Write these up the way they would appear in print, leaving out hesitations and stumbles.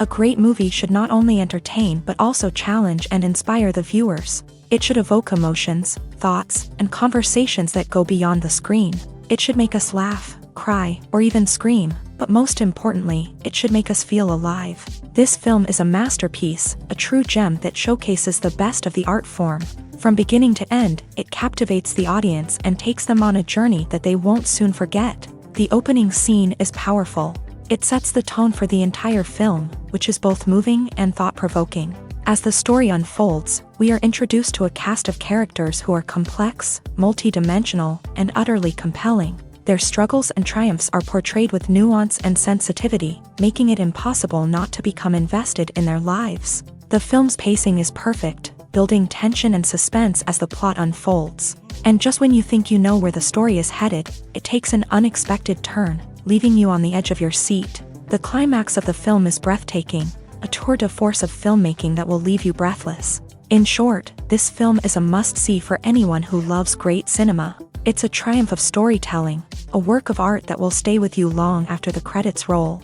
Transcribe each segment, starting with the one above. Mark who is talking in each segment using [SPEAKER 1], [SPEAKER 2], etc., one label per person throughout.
[SPEAKER 1] A great movie should not only entertain but also challenge and inspire the viewers. It should evoke emotions, thoughts, and conversations that go beyond the screen. It should make us laugh, cry, or even scream, but most importantly, it should make us feel alive. This film is a masterpiece, a true gem that showcases the best of the art form. From beginning to end, it captivates the audience and takes them on a journey that they won't soon forget. The opening scene is powerful. It sets the tone for the entire film, which is both moving and thought-provoking. As the story unfolds, we are introduced to a cast of characters who are complex, multi-dimensional, and utterly compelling. Their struggles and triumphs are portrayed with nuance and sensitivity, making it impossible not to become invested in their lives. The film's pacing is perfect, building tension and suspense as the plot unfolds. And just when you think you know where the story is headed, it takes an unexpected turn, leaving you on the edge of your seat. The climax of the film is breathtaking, a tour de force of filmmaking that will leave you breathless. In short, this film is a must-see for anyone who loves great cinema. It's a triumph of storytelling, a work of art that will stay with you long after the credits roll.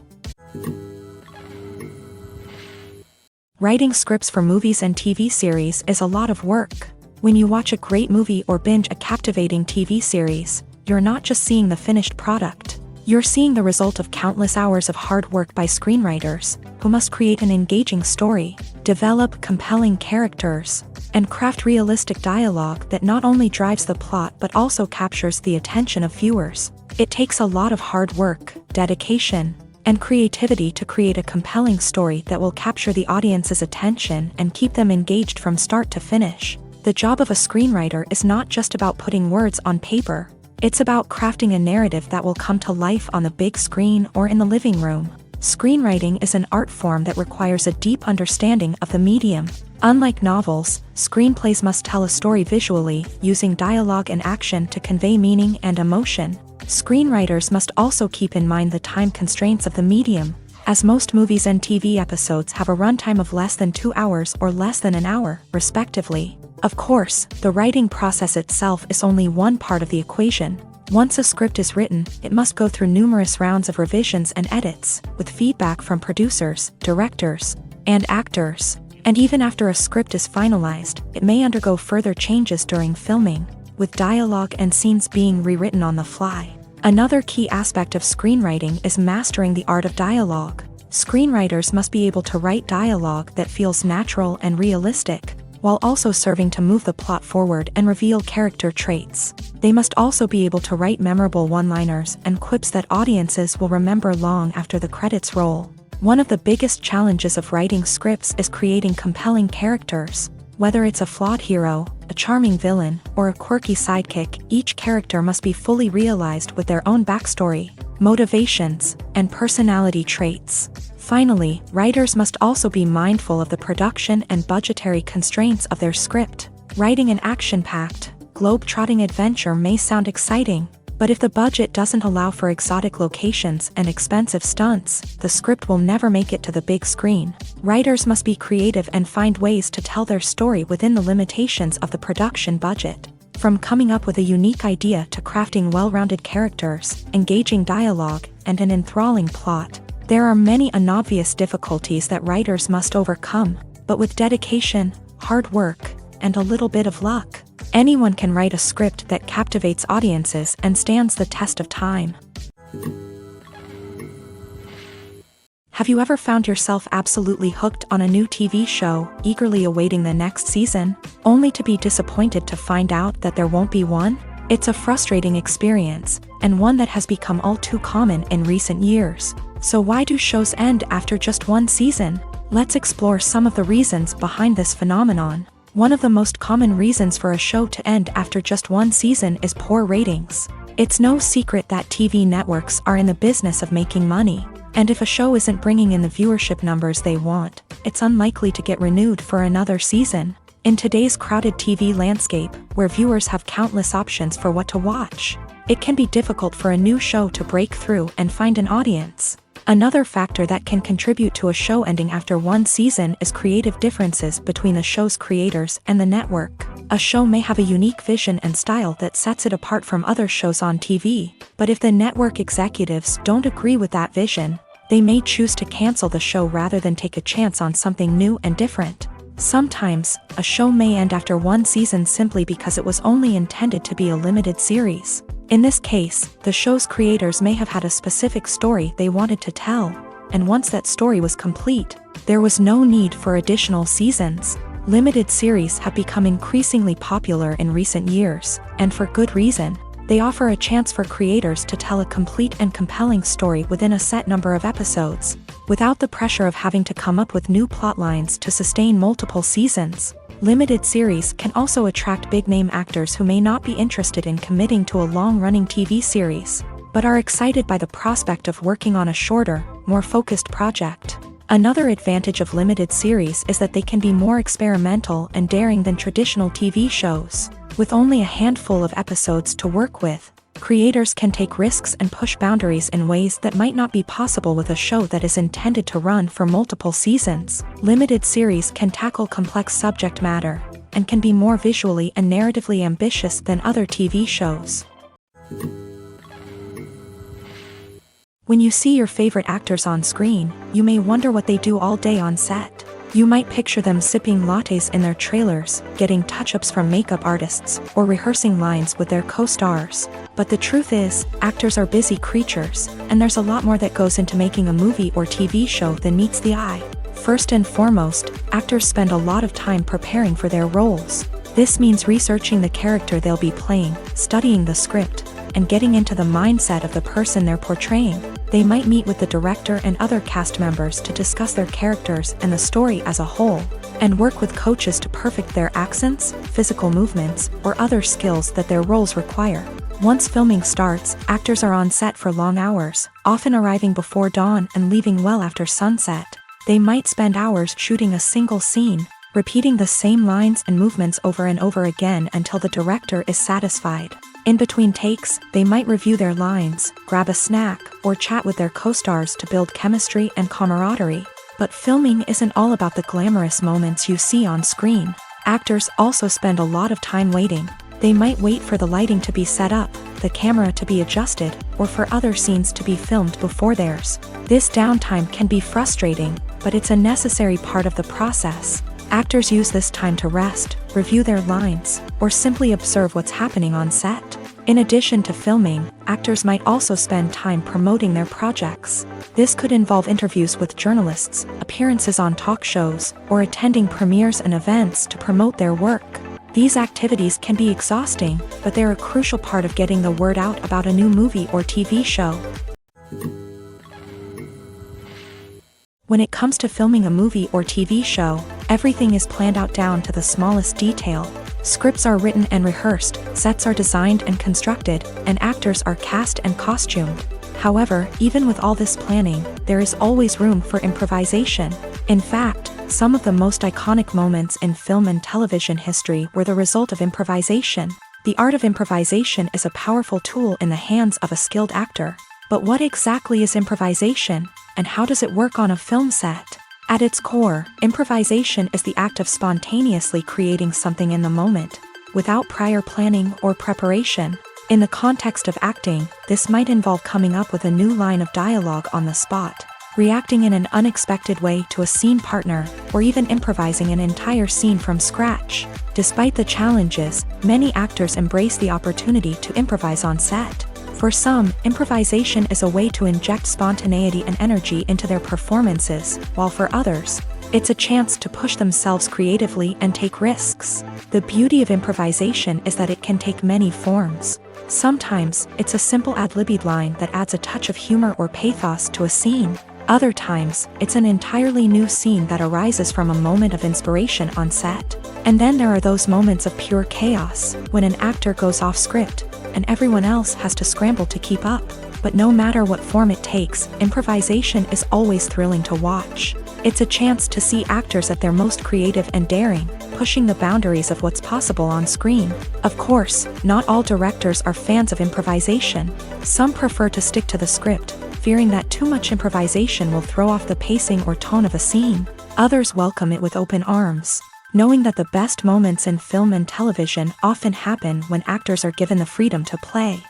[SPEAKER 1] Writing scripts for movies and TV series is a lot of work. When you watch a great movie or binge a captivating TV series, you're not just seeing the finished product. You're seeing the result of countless hours of hard work by screenwriters, who must create an engaging story, develop compelling characters, and craft realistic dialogue that not only drives the plot but also captures the attention of viewers. It takes a lot of hard work, dedication, and creativity to create a compelling story that will capture the audience's attention and keep them engaged from start to finish. The job of a screenwriter is not just about putting words on paper. It's about crafting a narrative that will come to life on the big screen or in the living room. Screenwriting is an art form that requires a deep understanding of the medium. Unlike novels, screenplays must tell a story visually, using dialogue and action to convey meaning and emotion. Screenwriters must also keep in mind the time constraints of the medium, as most movies and TV episodes have a runtime of less than 2 hours or less than an hour, respectively. Of course, the writing process itself is only one part of the equation. Once a script is written, it must go through numerous rounds of revisions and edits, with feedback from producers, directors, and actors. And even after a script is finalized, it may undergo further changes during filming, with dialogue and scenes being rewritten on the fly. Another key aspect of screenwriting is mastering the art of dialogue. Screenwriters must be able to write dialogue that feels natural and realistic, while also serving to move the plot forward and reveal character traits. They must also be able to write memorable one-liners and quips that audiences will remember long after the credits roll. One of the biggest challenges of writing scripts is creating compelling characters. Whether it's a flawed hero, a charming villain, or a quirky sidekick, each character must be fully realized with their own backstory, motivations, and personality traits. Finally, writers must also be mindful of the production and budgetary constraints of their script. Writing an action-packed, globe-trotting adventure may sound exciting, but if the budget doesn't allow for exotic locations and expensive stunts, the script will never make it to the big screen. Writers must be creative and find ways to tell their story within the limitations of the production budget. From coming up with a unique idea to crafting well-rounded characters, engaging dialogue, and an enthralling plot, there are many unobvious difficulties that writers must overcome, but with dedication, hard work, and a little bit of luck, anyone can write a script that captivates audiences and stands the test of time. Have you ever found yourself absolutely hooked on a new TV show, eagerly awaiting the next season, only to be disappointed to find out that there won't be one? It's a frustrating experience, and one that has become all too common in recent years. So why do shows end after just one season? Let's explore some of the reasons behind this phenomenon. One of the most common reasons for a show to end after just one season is poor ratings. It's no secret that TV networks are in the business of making money, and if a show isn't bringing in the viewership numbers they want, it's unlikely to get renewed for another season. In today's crowded TV landscape, where viewers have countless options for what to watch, it can be difficult for a new show to break through and find an audience. Another factor that can contribute to a show ending after one season is creative differences between the show's creators and the network. A show may have a unique vision and style that sets it apart from other shows on TV, but if the network executives don't agree with that vision, They may choose to cancel the show rather than take a chance on something new and different. Sometimes, a show may end after one season simply because it was only intended to be a limited series. In this case, the show's creators may have had a specific story they wanted to tell, and once that story was complete, there was no need for additional seasons. Limited series have become increasingly popular in recent years, and for good reason. They offer a chance for creators to tell a complete and compelling story within a set number of episodes, without the pressure of having to come up with new plotlines to sustain multiple seasons. Limited series can also attract big-name actors who may not be interested in committing to a long-running TV series, but are excited by the prospect of working on a shorter, more focused project. Another advantage of limited series is that they can be more experimental and daring than traditional TV shows. With only a handful of episodes to work with, creators can take risks and push boundaries in ways that might not be possible with a show that is intended to run for multiple seasons. Limited series can tackle complex subject matter, and can be more visually and narratively ambitious than other TV shows. When you see your favorite actors on screen, you may wonder what they do all day on set. You might picture them sipping lattes in their trailers, getting touch-ups from makeup artists, or rehearsing lines with their co-stars. But the truth is, actors are busy creatures, and there's a lot more that goes into making a movie or TV show than meets the eye. First and foremost, actors spend a lot of time preparing for their roles. This means researching the character they'll be playing, studying the script, and getting into the mindset of the person they're portraying. They might meet with the director and other cast members to discuss their characters and the story as a whole, and work with coaches to perfect their accents, physical movements, or other skills that their roles require. Once filming starts, actors are on set for long hours, often arriving before dawn and leaving well after sunset. They might spend hours shooting a single scene, repeating the same lines and movements over and over again until the director is satisfied. In between takes, they might review their lines, grab a snack, or chat with their co-stars to build chemistry and camaraderie. But filming isn't all about the glamorous moments you see on screen. Actors also spend a lot of time waiting. They might wait for the lighting to be set up, the camera to be adjusted, or for other scenes to be filmed before theirs. This downtime can be frustrating, but it's a necessary part of the process. Actors use this time to rest, review their lines, or simply observe what's happening on set. In addition to filming, actors might also spend time promoting their projects. This could involve interviews with journalists, appearances on talk shows, or attending premieres and events to promote their work. These activities can be exhausting, but they're a crucial part of getting the word out about a new movie or TV show. When it comes to filming a movie or TV show, everything is planned out down to the smallest detail. Scripts are written and rehearsed, sets are designed and constructed, and actors are cast and costumed. However, even with all this planning, there is always room for improvisation. In fact, some of the most iconic moments in film and television history were the result of improvisation. The art of improvisation is a powerful tool in the hands of a skilled actor. But what exactly is improvisation, and how does it work on a film set? At its core, improvisation is the act of spontaneously creating something in the moment, without prior planning or preparation. In the context of acting, this might involve coming up with a new line of dialogue on the spot, reacting in an unexpected way to a scene partner, or even improvising an entire scene from scratch. Despite the challenges, many actors embrace the opportunity to improvise on set. For some, improvisation is a way to inject spontaneity and energy into their performances, while for others, it's a chance to push themselves creatively and take risks. The beauty of improvisation is that it can take many forms. Sometimes, it's a simple ad-libbed line that adds a touch of humor or pathos to a scene. Other times, it's an entirely new scene that arises from a moment of inspiration on set. And then there are those moments of pure chaos, when an actor goes off script, and everyone else has to scramble to keep up. But no matter what form it takes, improvisation is always thrilling to watch. It's a chance to see actors at their most creative and daring, pushing the boundaries of what's possible on screen. Of course, not all directors are fans of improvisation. Some prefer to stick to the script, fearing that too much improvisation will throw off the pacing or tone of a scene. Others welcome it with open arms, knowing that the best moments in film and television often happen when actors are given the freedom to play.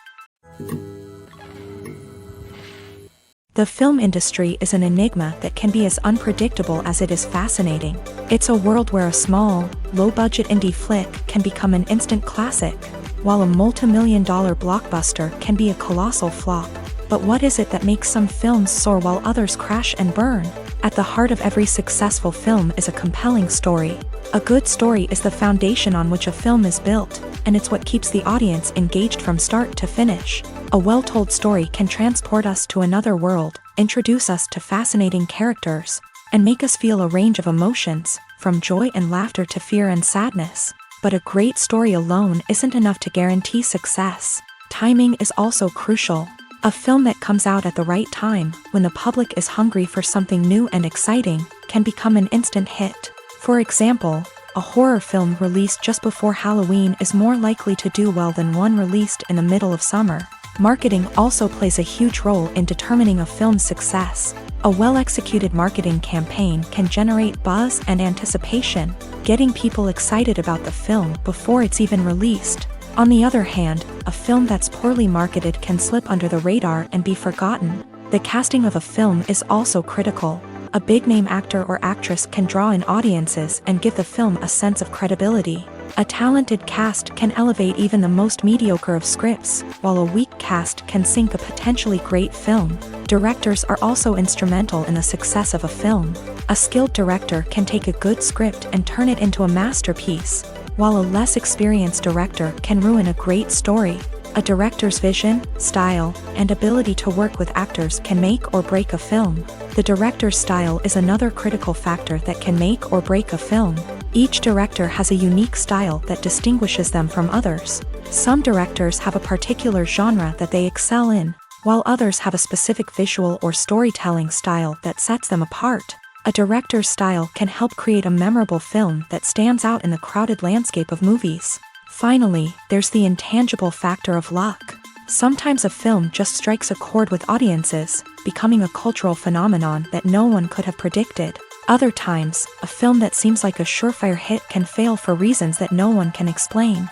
[SPEAKER 1] The film industry is an enigma that can be as unpredictable as it is fascinating. It's a world where a small, low-budget indie flick can become an instant classic, while a multi-million-dollar blockbuster can be a colossal flop. But what is it that makes some films soar while others crash and burn? At the heart of every successful film is a compelling story. A good story is the foundation on which a film is built, and it's what keeps the audience engaged from start to finish. A well-told story can transport us to another world, introduce us to fascinating characters, and make us feel a range of emotions, from joy and laughter to fear and sadness. But a great story alone isn't enough to guarantee success. Timing is also crucial. A film that comes out at the right time, when the public is hungry for something new and exciting, can become an instant hit. For example, a horror film released just before Halloween is more likely to do well than one released in the middle of summer. Marketing also plays a huge role in determining a film's success. A well-executed marketing campaign can generate buzz and anticipation, getting people excited about the film before it's even released. On the other hand, a film that's poorly marketed can slip under the radar and be forgotten. The casting of a film is also critical. A big-name actor or actress can draw in audiences and give the film a sense of credibility. A talented cast can elevate even the most mediocre of scripts, while a weak cast can sink a potentially great film. Directors are also instrumental in the success of a film. A skilled director can take a good script and turn it into a masterpiece, while a less experienced director can ruin a great story. A director's vision, style, and ability to work with actors can make or break a film. The director's style is another critical factor that can make or break a film. Each director has a unique style that distinguishes them from others. Some directors have a particular genre that they excel in, while others have a specific visual or storytelling style that sets them apart. A director's style can help create a memorable film that stands out in the crowded landscape of movies. Finally, there's the intangible factor of luck. Sometimes a film just strikes a chord with audiences, becoming a cultural phenomenon that no one could have predicted. Other times, a film that seems like a surefire hit can fail for reasons that no one can explain.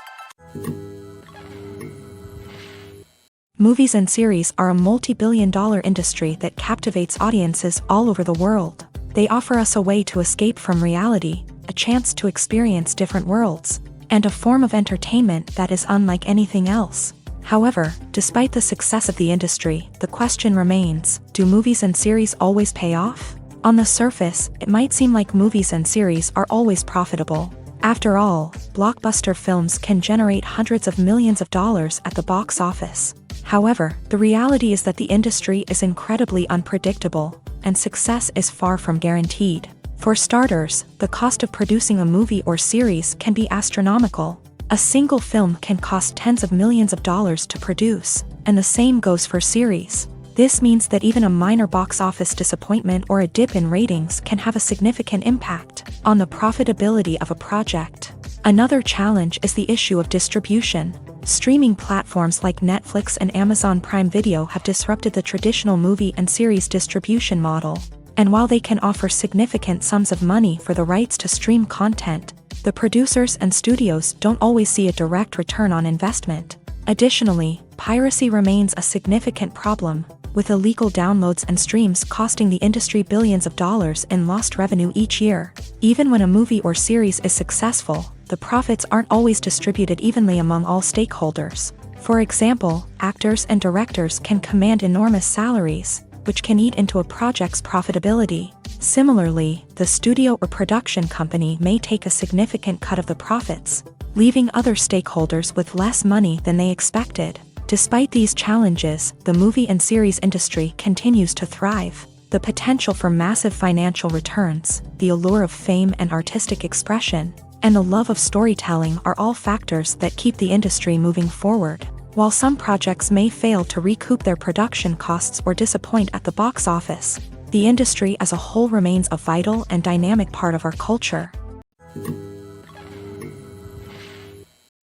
[SPEAKER 1] Movies and series are a multi-billion-dollar industry that captivates audiences all over the world. They offer us a way to escape from reality, a chance to experience different worlds, and a form of entertainment that is unlike anything else. However, despite the success of the industry, the question remains, do movies and series always pay off? On the surface, it might seem like movies and series are always profitable. After all, blockbuster films can generate hundreds of millions of dollars at the box office. However, the reality is that the industry is incredibly unpredictable, and success is far from guaranteed. For starters, the cost of producing a movie or series can be astronomical. A single film can cost tens of millions of dollars to produce, and the same goes for series. This means that even a minor box office disappointment or a dip in ratings can have a significant impact on the profitability of a project. Another challenge is the issue of distribution. Streaming platforms like Netflix and Amazon Prime Video have disrupted the traditional movie and series distribution model. And while they can offer significant sums of money for the rights to stream content, the producers and studios don't always see a direct return on investment. Additionally, piracy remains a significant problem, with illegal downloads and streams costing the industry billions of dollars in lost revenue each year. Even when a movie or series is successful, the profits aren't always distributed evenly among all stakeholders. For example, actors and directors can command enormous salaries, which can eat into a project's profitability. Similarly, the studio or production company may take a significant cut of the profits, leaving other stakeholders with less money than they expected. Despite these challenges, the movie and series industry continues to thrive. The potential for massive financial returns, the allure of fame and artistic expression, and the love of storytelling are all factors that keep the industry moving forward. While some projects may fail to recoup their production costs or disappoint at the box office, the industry as a whole remains a vital and dynamic part of our culture.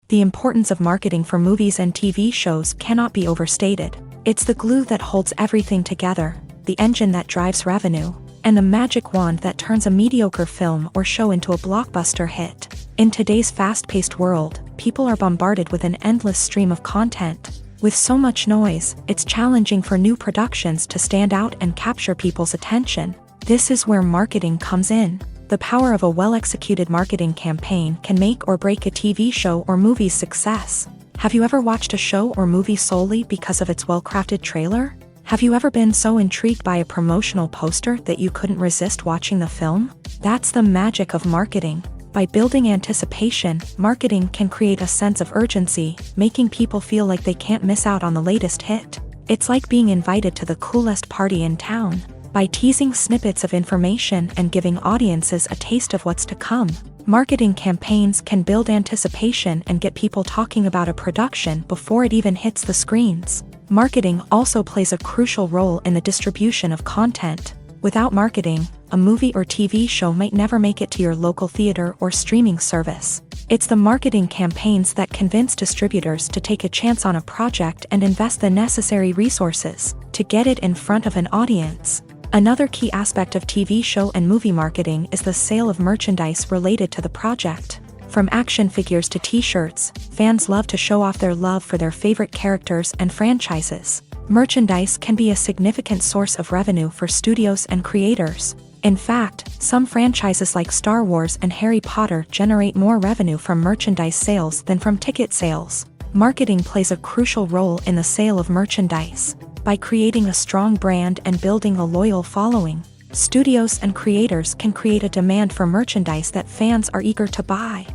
[SPEAKER 1] The importance of marketing for movies and TV shows cannot be overstated. It's the glue that holds everything together, the engine that drives revenue, and the magic wand that turns a mediocre film or show into a blockbuster hit. In today's fast-paced world, people are bombarded with an endless stream of content, With so much noise, it's challenging for new productions to stand out and capture people's attention. This is where marketing comes in. The power of a well-executed marketing campaign can make or break a TV show or movie's success. Have you ever watched a show or movie solely because of its well-crafted trailer? Have you ever been so intrigued by a promotional poster that you couldn't resist watching the film? That's the magic of marketing. By building anticipation, marketing can create a sense of urgency, making people feel like they can't miss out on the latest hit. It's like being invited to the coolest party in town. By teasing snippets of information and giving audiences a taste of what's to come, marketing campaigns can build anticipation and get people talking about a production before it even hits the screens. Marketing also plays a crucial role in the distribution of content. Without marketing, a movie or TV show might never make it to your local theater or streaming service. It's the marketing campaigns that convince distributors to take a chance on a project and invest the necessary resources to get it in front of an audience. Another key aspect of TV show and movie marketing is the sale of merchandise related to the project. From action figures to t-shirts, fans love to show off their love for their favorite characters and franchises. Merchandise can be a significant source of revenue for studios and creators. In fact, some franchises like Star Wars and Harry Potter generate more revenue from merchandise sales than from ticket sales. Marketing plays a crucial role in the sale of merchandise. By creating a strong brand and building a loyal following, studios and creators can create a demand for merchandise that fans are eager to buy.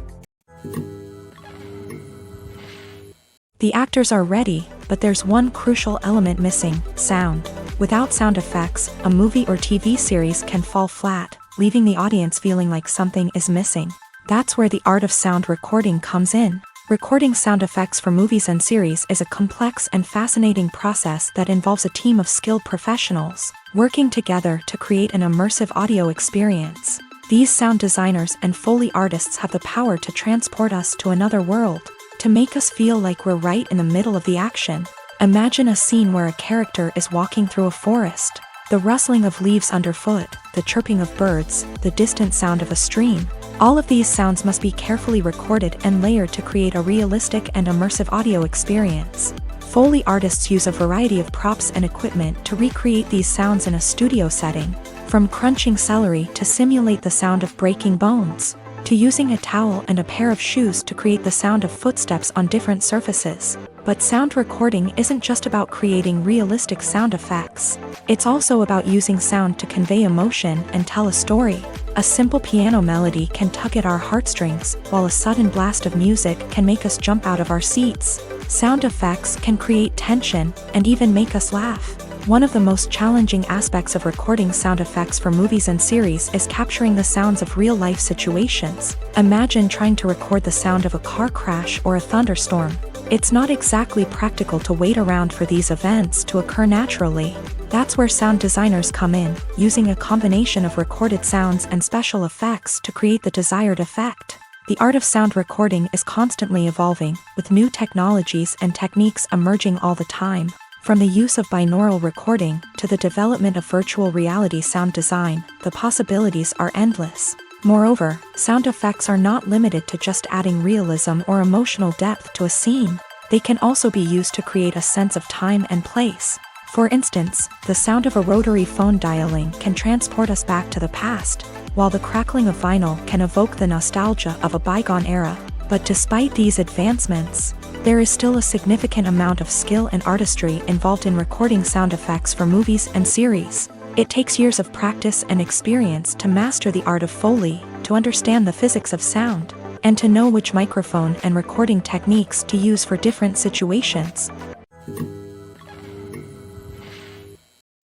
[SPEAKER 1] The actors are ready, but there's one crucial element missing: sound. Without sound effects, a movie or TV series can fall flat, leaving the audience feeling like something is missing. That's where the art of sound recording comes in. Recording sound effects for movies and series is a complex and fascinating process that involves a team of skilled professionals working together to create an immersive audio experience. These sound designers and Foley artists have the power to transport us to another world, to make us feel like we're right in the middle of the action. Imagine a scene where a character is walking through a forest. The rustling of leaves underfoot, the chirping of birds, the distant sound of a stream. All of these sounds must be carefully recorded and layered to create a realistic and immersive audio experience. Foley artists use a variety of props and equipment to recreate these sounds in a studio setting, from crunching celery to simulate the sound of breaking bones, to using a towel and a pair of shoes to create the sound of footsteps on different surfaces. But sound recording isn't just about creating realistic sound effects. It's also about using sound to convey emotion and tell a story. A simple piano melody can tug at our heartstrings, while a sudden blast of music can make us jump out of our seats. Sound effects can create tension and even make us laugh. One of the most challenging aspects of recording sound effects for movies and series is capturing the sounds of real-life situations. Imagine trying to record the sound of a car crash or a thunderstorm. It's not exactly practical to wait around for these events to occur naturally. That's where sound designers come in, using a combination of recorded sounds and special effects to create the desired effect. The art of sound recording is constantly evolving, with new technologies and techniques emerging all the time. From the use of binaural recording to the development of virtual reality sound design, the possibilities are endless. Moreover, sound effects are not limited to just adding realism or emotional depth to a scene. They can also be used to create a sense of time and place. For instance, the sound of a rotary phone dialing can transport us back to the past, while the crackling of vinyl can evoke the nostalgia of a bygone era. But despite these advancements, there is still a significant amount of skill and artistry involved in recording sound effects for movies and series. It takes years of practice and experience to master the art of Foley, to understand the physics of sound, and to know which microphone and recording techniques to use for different situations.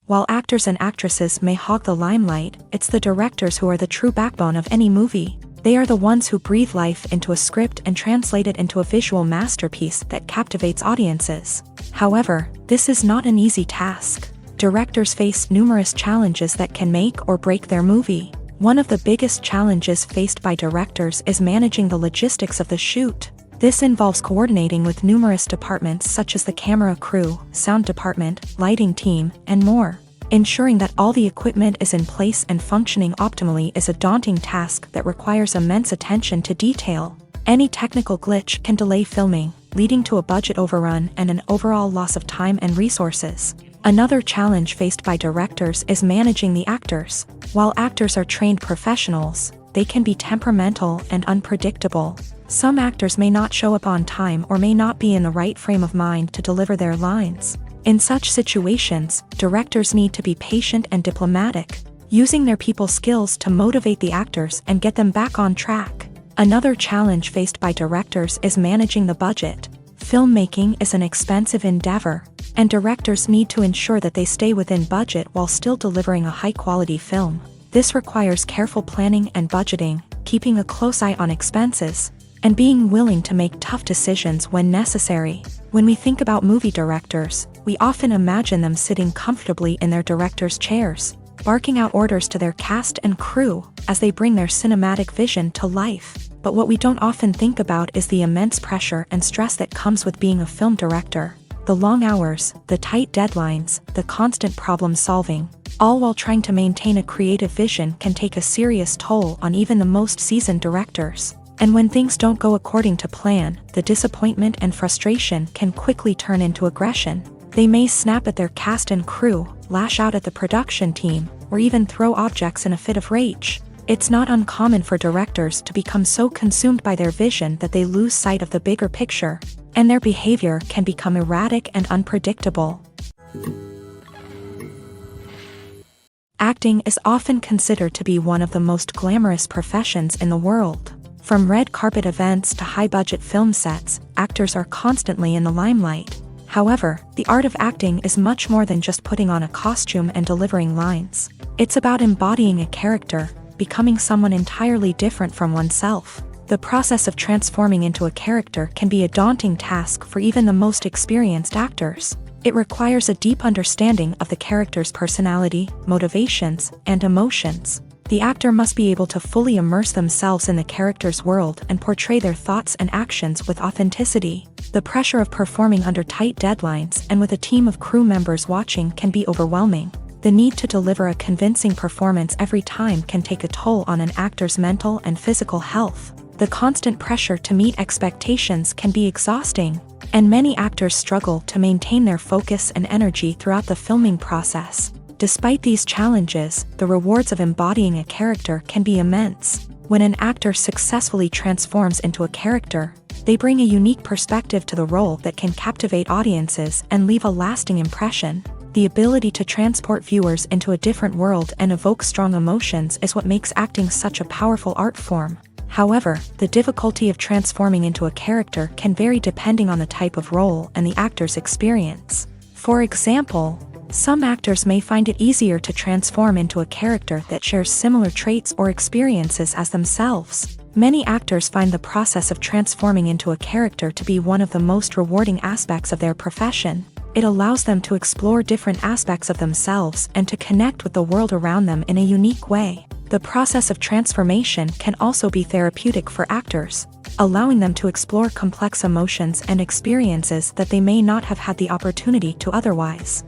[SPEAKER 1] While actors and actresses may hog the limelight, it's the directors who are the true backbone of any movie. They are the ones who breathe life into a script and translate it into a visual masterpiece that captivates audiences. However, this is not an easy task. Directors face numerous challenges that can make or break their movie. One of the biggest challenges faced by directors is managing the logistics of the shoot. This involves coordinating with numerous departments such as the camera crew, sound department, lighting team, and more. Ensuring that all the equipment is in place and functioning optimally is a daunting task that requires immense attention to detail. Any technical glitch can delay filming, leading to a budget overrun and an overall loss of time and resources. Another challenge faced by directors is managing the actors. While actors are trained professionals, they can be temperamental and unpredictable. Some actors may not show up on time or may not be in the right frame of mind to deliver their lines. In such situations, directors need to be patient and diplomatic, using their people skills to motivate the actors and get them back on track. Another challenge faced by directors is managing the budget. Filmmaking is an expensive endeavor, and directors need to ensure that they stay within budget while still delivering a high-quality film. This requires careful planning and budgeting, keeping a close eye on expenses, and being willing to make tough decisions when necessary. When we think about movie directors, we often imagine them sitting comfortably in their director's chairs, barking out orders to their cast and crew as they bring their cinematic vision to life. But what we don't often think about is the immense pressure and stress that comes with being a film director. The long hours, the tight deadlines, the constant problem solving, all while trying to maintain a creative vision can take a serious toll on even the most seasoned directors. And when things don't go according to plan, the disappointment and frustration can quickly turn into aggression. They may snap at their cast and crew, lash out at the production team, or even throw objects in a fit of rage. It's not uncommon for directors to become so consumed by their vision that they lose sight of the bigger picture, and their behavior can become erratic and unpredictable. Acting is often considered to be one of the most glamorous professions in the world. From red carpet events to high-budget film sets, actors are constantly in the limelight. However, the art of acting is much more than just putting on a costume and delivering lines. It's about embodying a character, becoming someone entirely different from oneself. The process of transforming into a character can be a daunting task for even the most experienced actors. It requires a deep understanding of the character's personality, motivations, and emotions. The actor must be able to fully immerse themselves in the character's world and portray their thoughts and actions with authenticity. The pressure of performing under tight deadlines and with a team of crew members watching can be overwhelming. The need to deliver a convincing performance every time can take a toll on an actor's mental and physical health. The constant pressure to meet expectations can be exhausting, and many actors struggle to maintain their focus and energy throughout the filming process. Despite these challenges, the rewards of embodying a character can be immense. When an actor successfully transforms into a character, they bring a unique perspective to the role that can captivate audiences and leave a lasting impression. The ability to transport viewers into a different world and evoke strong emotions is what makes acting such a powerful art form. However, the difficulty of transforming into a character can vary depending on the type of role and the actor's experience. For example, some actors may find it easier to transform into a character that shares similar traits or experiences as themselves. Many actors find the process of transforming into a character to be one of the most rewarding aspects of their profession. It allows them to explore different aspects of themselves and to connect with the world around them in a unique way. The process of transformation can also be therapeutic for actors, allowing them to explore complex emotions and experiences that they may not have had the opportunity to otherwise.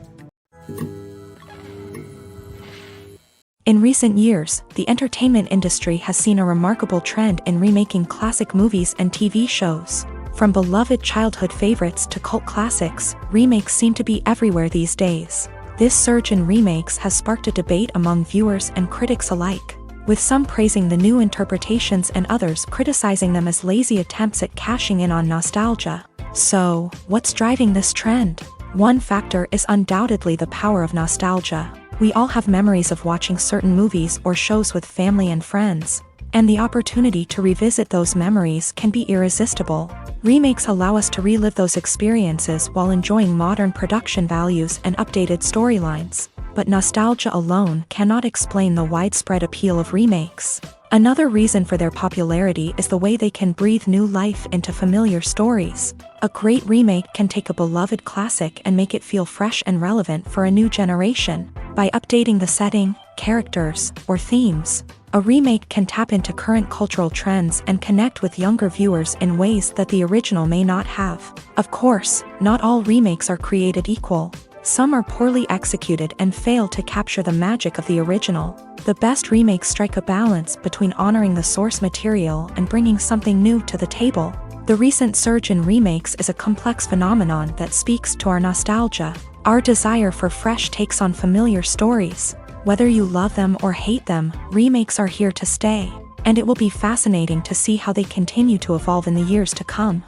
[SPEAKER 1] In recent years, the entertainment industry has seen a remarkable trend in remaking classic movies and TV shows. From beloved childhood favorites to cult classics, remakes seem to be everywhere these days. This surge in remakes has sparked a debate among viewers and critics alike, with some praising the new interpretations and others criticizing them as lazy attempts at cashing in on nostalgia. So, what's driving this trend? One factor is undoubtedly the power of nostalgia. We all have memories of watching certain movies or shows with family and friends, and the opportunity to revisit those memories can be irresistible. Remakes allow us to relive those experiences while enjoying modern production values and updated storylines. But nostalgia alone cannot explain the widespread appeal of remakes. Another reason for their popularity is the way they can breathe new life into familiar stories. A great remake can take a beloved classic and make it feel fresh and relevant for a new generation. By updating the setting, characters, or themes, a remake can tap into current cultural trends and connect with younger viewers in ways that the original may not have. Of course, not all remakes are created equal. Some are poorly executed and fail to capture the magic of the original. The best remakes strike a balance between honoring the source material and bringing something new to the table. The recent surge in remakes is a complex phenomenon that speaks to our nostalgia, our desire for fresh takes on familiar stories. Whether you love them or hate them, remakes are here to stay, and it will be fascinating to see how they continue to evolve in the years to come.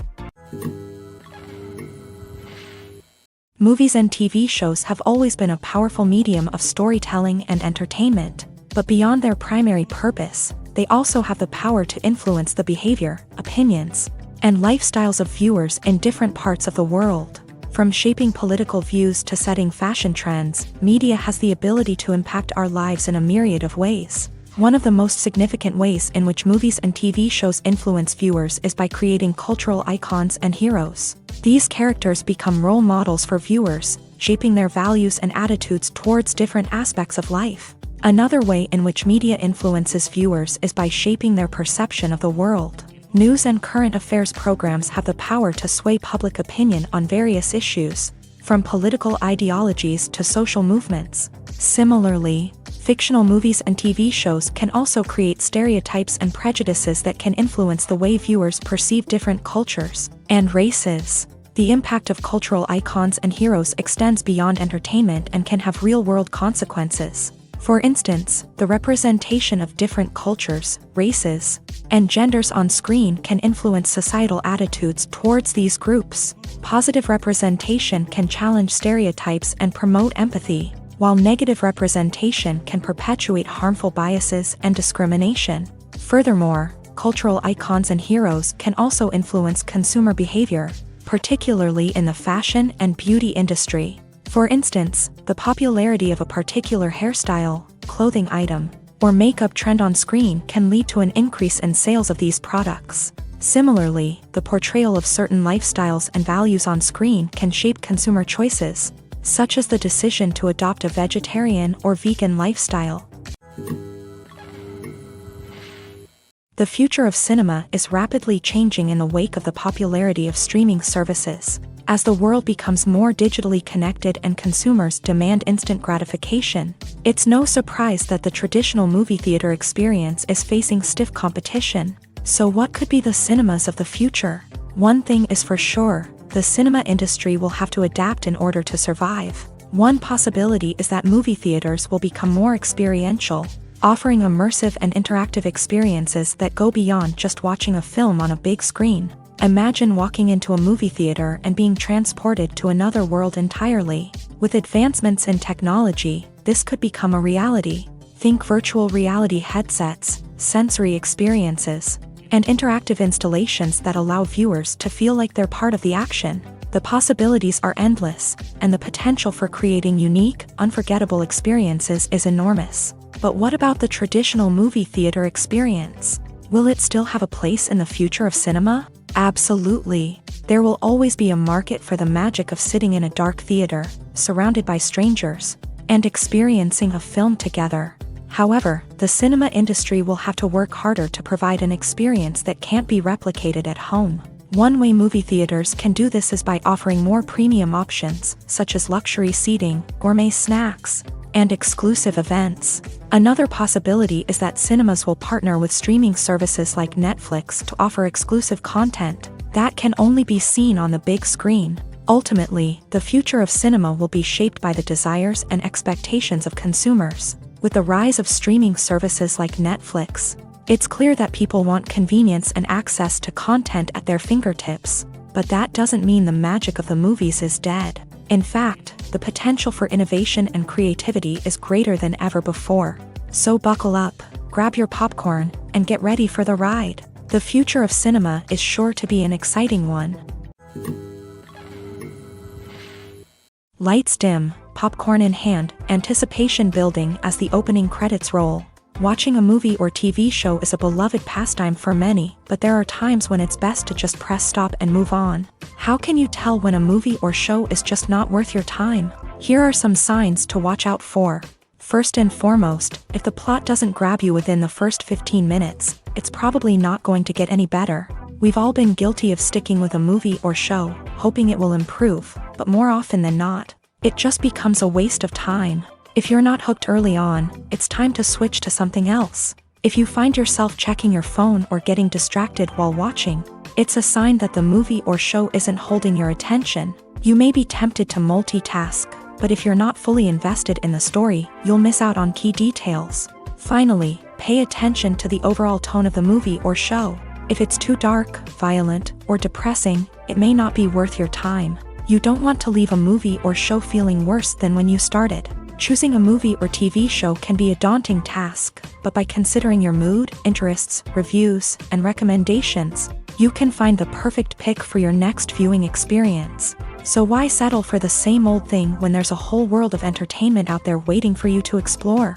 [SPEAKER 1] Movies and TV shows have always been a powerful medium of storytelling and entertainment, but beyond their primary purpose, they also have the power to influence the behavior, opinions, and lifestyles of viewers in different parts of the world. From shaping political views to setting fashion trends, media has the ability to impact our lives in a myriad of ways. One of the most significant ways in which movies and TV shows influence viewers is by creating cultural icons and heroes. These characters become role models for viewers, shaping their values and attitudes towards different aspects of life. Another way in which media influences viewers is by shaping their perception of the world. News and current affairs programs have the power to sway public opinion on various issues, from political ideologies to social movements. Similarly, fictional movies and TV shows can also create stereotypes and prejudices that can influence the way viewers perceive different cultures and races. The impact of cultural icons and heroes extends beyond entertainment and can have real-world consequences. For instance, the representation of different cultures, races, and genders on screen can influence societal attitudes towards these groups. Positive representation can challenge stereotypes and promote empathy, while negative representation can perpetuate harmful biases and discrimination. Furthermore, cultural icons and heroes can also influence consumer behavior, particularly in the fashion and beauty industry. For instance, the popularity of a particular hairstyle, clothing item, or makeup trend on screen can lead to an increase in sales of these products. Similarly, the portrayal of certain lifestyles and values on screen can shape consumer choices, such as the decision to adopt a vegetarian or vegan lifestyle. The future of cinema is rapidly changing in the wake of the popularity of streaming services. As the world becomes more digitally connected and consumers demand instant gratification, it's no surprise that the traditional movie theater experience is facing stiff competition. So what could be the cinemas of the future? One thing is for sure, the cinema industry will have to adapt in order to survive. One possibility is that movie theaters will become more experiential, offering immersive and interactive experiences that go beyond just watching a film on a big screen. Imagine walking into a movie theater and being transported to another world entirely. With advancements in technology, this could become a reality. Think virtual reality headsets, sensory experiences, and interactive installations that allow viewers to feel like they're part of the action. The possibilities are endless, and the potential for creating unique, unforgettable experiences is enormous. But what about the traditional movie theater experience? Will it still have a place in the future of cinema? Absolutely. There will always be a market for the magic of sitting in a dark theater, surrounded by strangers, and experiencing a film together. However, the cinema industry will have to work harder to provide an experience that can't be replicated at home. One way movie theaters can do this is by offering more premium options, such as luxury seating, gourmet snacks, and exclusive events. Another possibility is that cinemas will partner with streaming services like Netflix to offer exclusive content that can only be seen on the big screen. Ultimately, the future of cinema will be shaped by the desires and expectations of consumers. With the rise of streaming services like Netflix, it's clear that people want convenience and access to content at their fingertips. But that doesn't mean the magic of the movies is dead. In fact, the potential for innovation and creativity is greater than ever before. So buckle up, grab your popcorn, and get ready for the ride. The future of cinema is sure to be an exciting one. Lights dim, popcorn in hand, anticipation building as the opening credits roll. Watching a movie or TV show is a beloved pastime for many, but there are times when it's best to just press stop and move on. How can you tell when a movie or show is just not worth your time? Here are some signs to watch out for. First and foremost, if the plot doesn't grab you within the first 15 minutes, it's probably not going to get any better. We've all been guilty of sticking with a movie or show, hoping it will improve, but more often than not, it just becomes a waste of time. If you're not hooked early on, it's time to switch to something else. If you find yourself checking your phone or getting distracted while watching, It's a sign that the movie or show isn't holding your attention. You may be tempted to multitask, but if you're not fully invested in the story, you'll miss out on key details. Finally, pay attention to the overall tone of the movie or show. If it's too dark, violent, or depressing, it may not be worth your time. You don't want to leave a movie or show feeling worse than when you started. Choosing a movie or TV show can be a daunting task, but by considering your mood, interests, reviews, and recommendations, you can find the perfect pick for your next viewing experience. So why settle for the same old thing when there's a whole world of entertainment out there waiting for you to explore?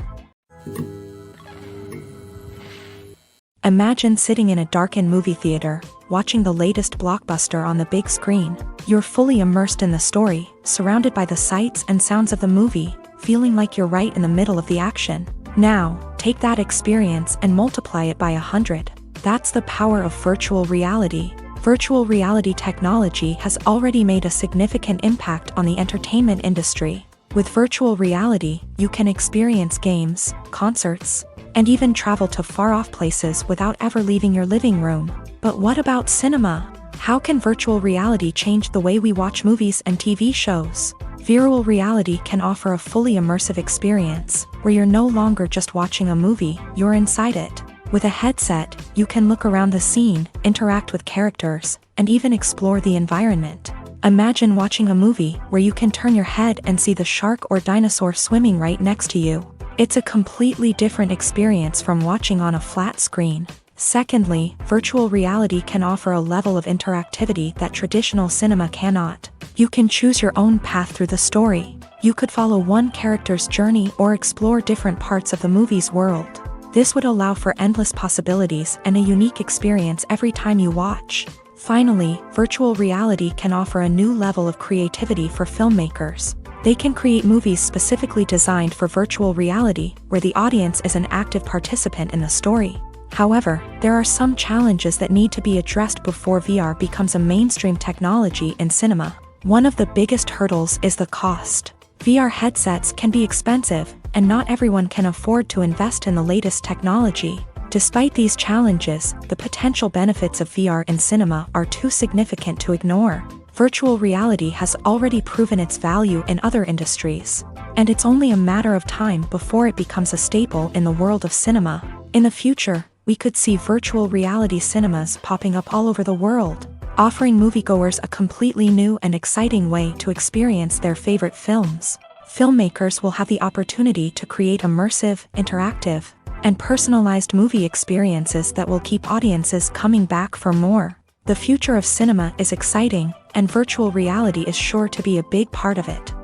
[SPEAKER 1] Imagine sitting in a darkened movie theater, watching the latest blockbuster on the big screen. You're fully immersed in the story, surrounded by the sights and sounds of the movie, feeling like you're right in the middle of the action. Now, take that experience and multiply it by 100. That's the power of virtual reality. Virtual reality technology has already made a significant impact on the entertainment industry. With virtual reality, you can experience games, concerts, and even travel to far-off places without ever leaving your living room. But what about cinema? How can virtual reality change the way we watch movies and TV shows? Virtual reality can offer a fully immersive experience, where you're no longer just watching a movie, you're inside it. With a headset, you can look around the scene, interact with characters, and even explore the environment. Imagine watching a movie where you can turn your head and see the shark or dinosaur swimming right next to you. It's a completely different experience from watching on a flat screen. Secondly, virtual reality can offer a level of interactivity that traditional cinema cannot. You can choose your own path through the story. You could follow one character's journey or explore different parts of the movie's world. This would allow for endless possibilities and a unique experience every time you watch. Finally, virtual reality can offer a new level of creativity for filmmakers. They can create movies specifically designed for virtual reality, where the audience is an active participant in the story. However, there are some challenges that need to be addressed before VR becomes a mainstream technology in cinema. One of the biggest hurdles is the cost. VR headsets can be expensive, and not everyone can afford to invest in the latest technology. Despite these challenges, the potential benefits of VR in cinema are too significant to ignore. Virtual reality has already proven its value in other industries, and it's only a matter of time before it becomes a staple in the world of cinema. In the future, we could see virtual reality cinemas popping up all over the world, offering moviegoers a completely new and exciting way to experience their favorite films. Filmmakers will have the opportunity to create immersive, interactive, and personalized movie experiences that will keep audiences coming back for more. The future of cinema is exciting, and virtual reality is sure to be a big part of it.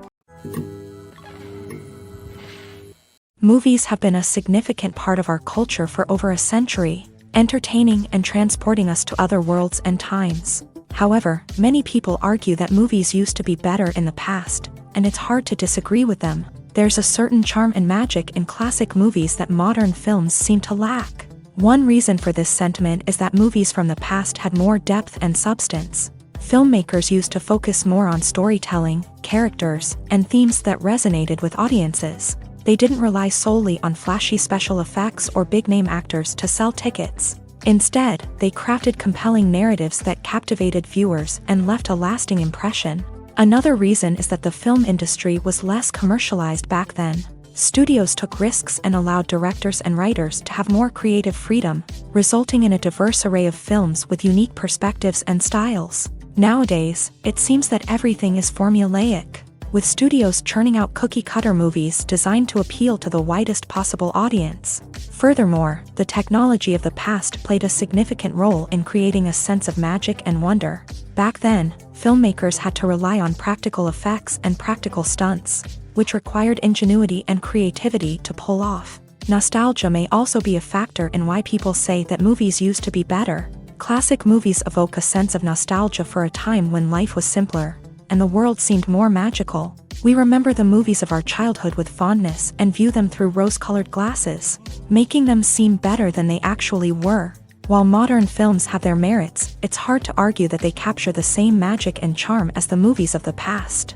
[SPEAKER 1] Movies have been a significant part of our culture for over a century, entertaining and transporting us to other worlds and times. However, many people argue that movies used to be better in the past, and it's hard to disagree with them. There's a certain charm and magic in classic movies that modern films seem to lack. One reason for this sentiment is that movies from the past had more depth and substance. Filmmakers used to focus more on storytelling, characters, and themes that resonated with audiences. They didn't rely solely on flashy special effects or big-name actors to sell tickets. Instead, they crafted compelling narratives that captivated viewers and left a lasting impression. Another reason is that the film industry was less commercialized back then. Studios took risks and allowed directors and writers to have more creative freedom, resulting in a diverse array of films with unique perspectives and styles. Nowadays, it seems that everything is formulaic, with studios churning out cookie-cutter movies designed to appeal to the widest possible audience. Furthermore, the technology of the past played a significant role in creating a sense of magic and wonder. Back then, filmmakers had to rely on practical effects and practical stunts, which required ingenuity and creativity to pull off. Nostalgia may also be a factor in why people say that movies used to be better. Classic movies evoke a sense of nostalgia for a time when life was simpler, and the world seemed more magical. We remember the movies of our childhood with fondness and view them through rose-colored glasses, making them seem better than they actually were. While modern films have their merits, it's hard to argue that they capture the same magic and charm as the movies of the past.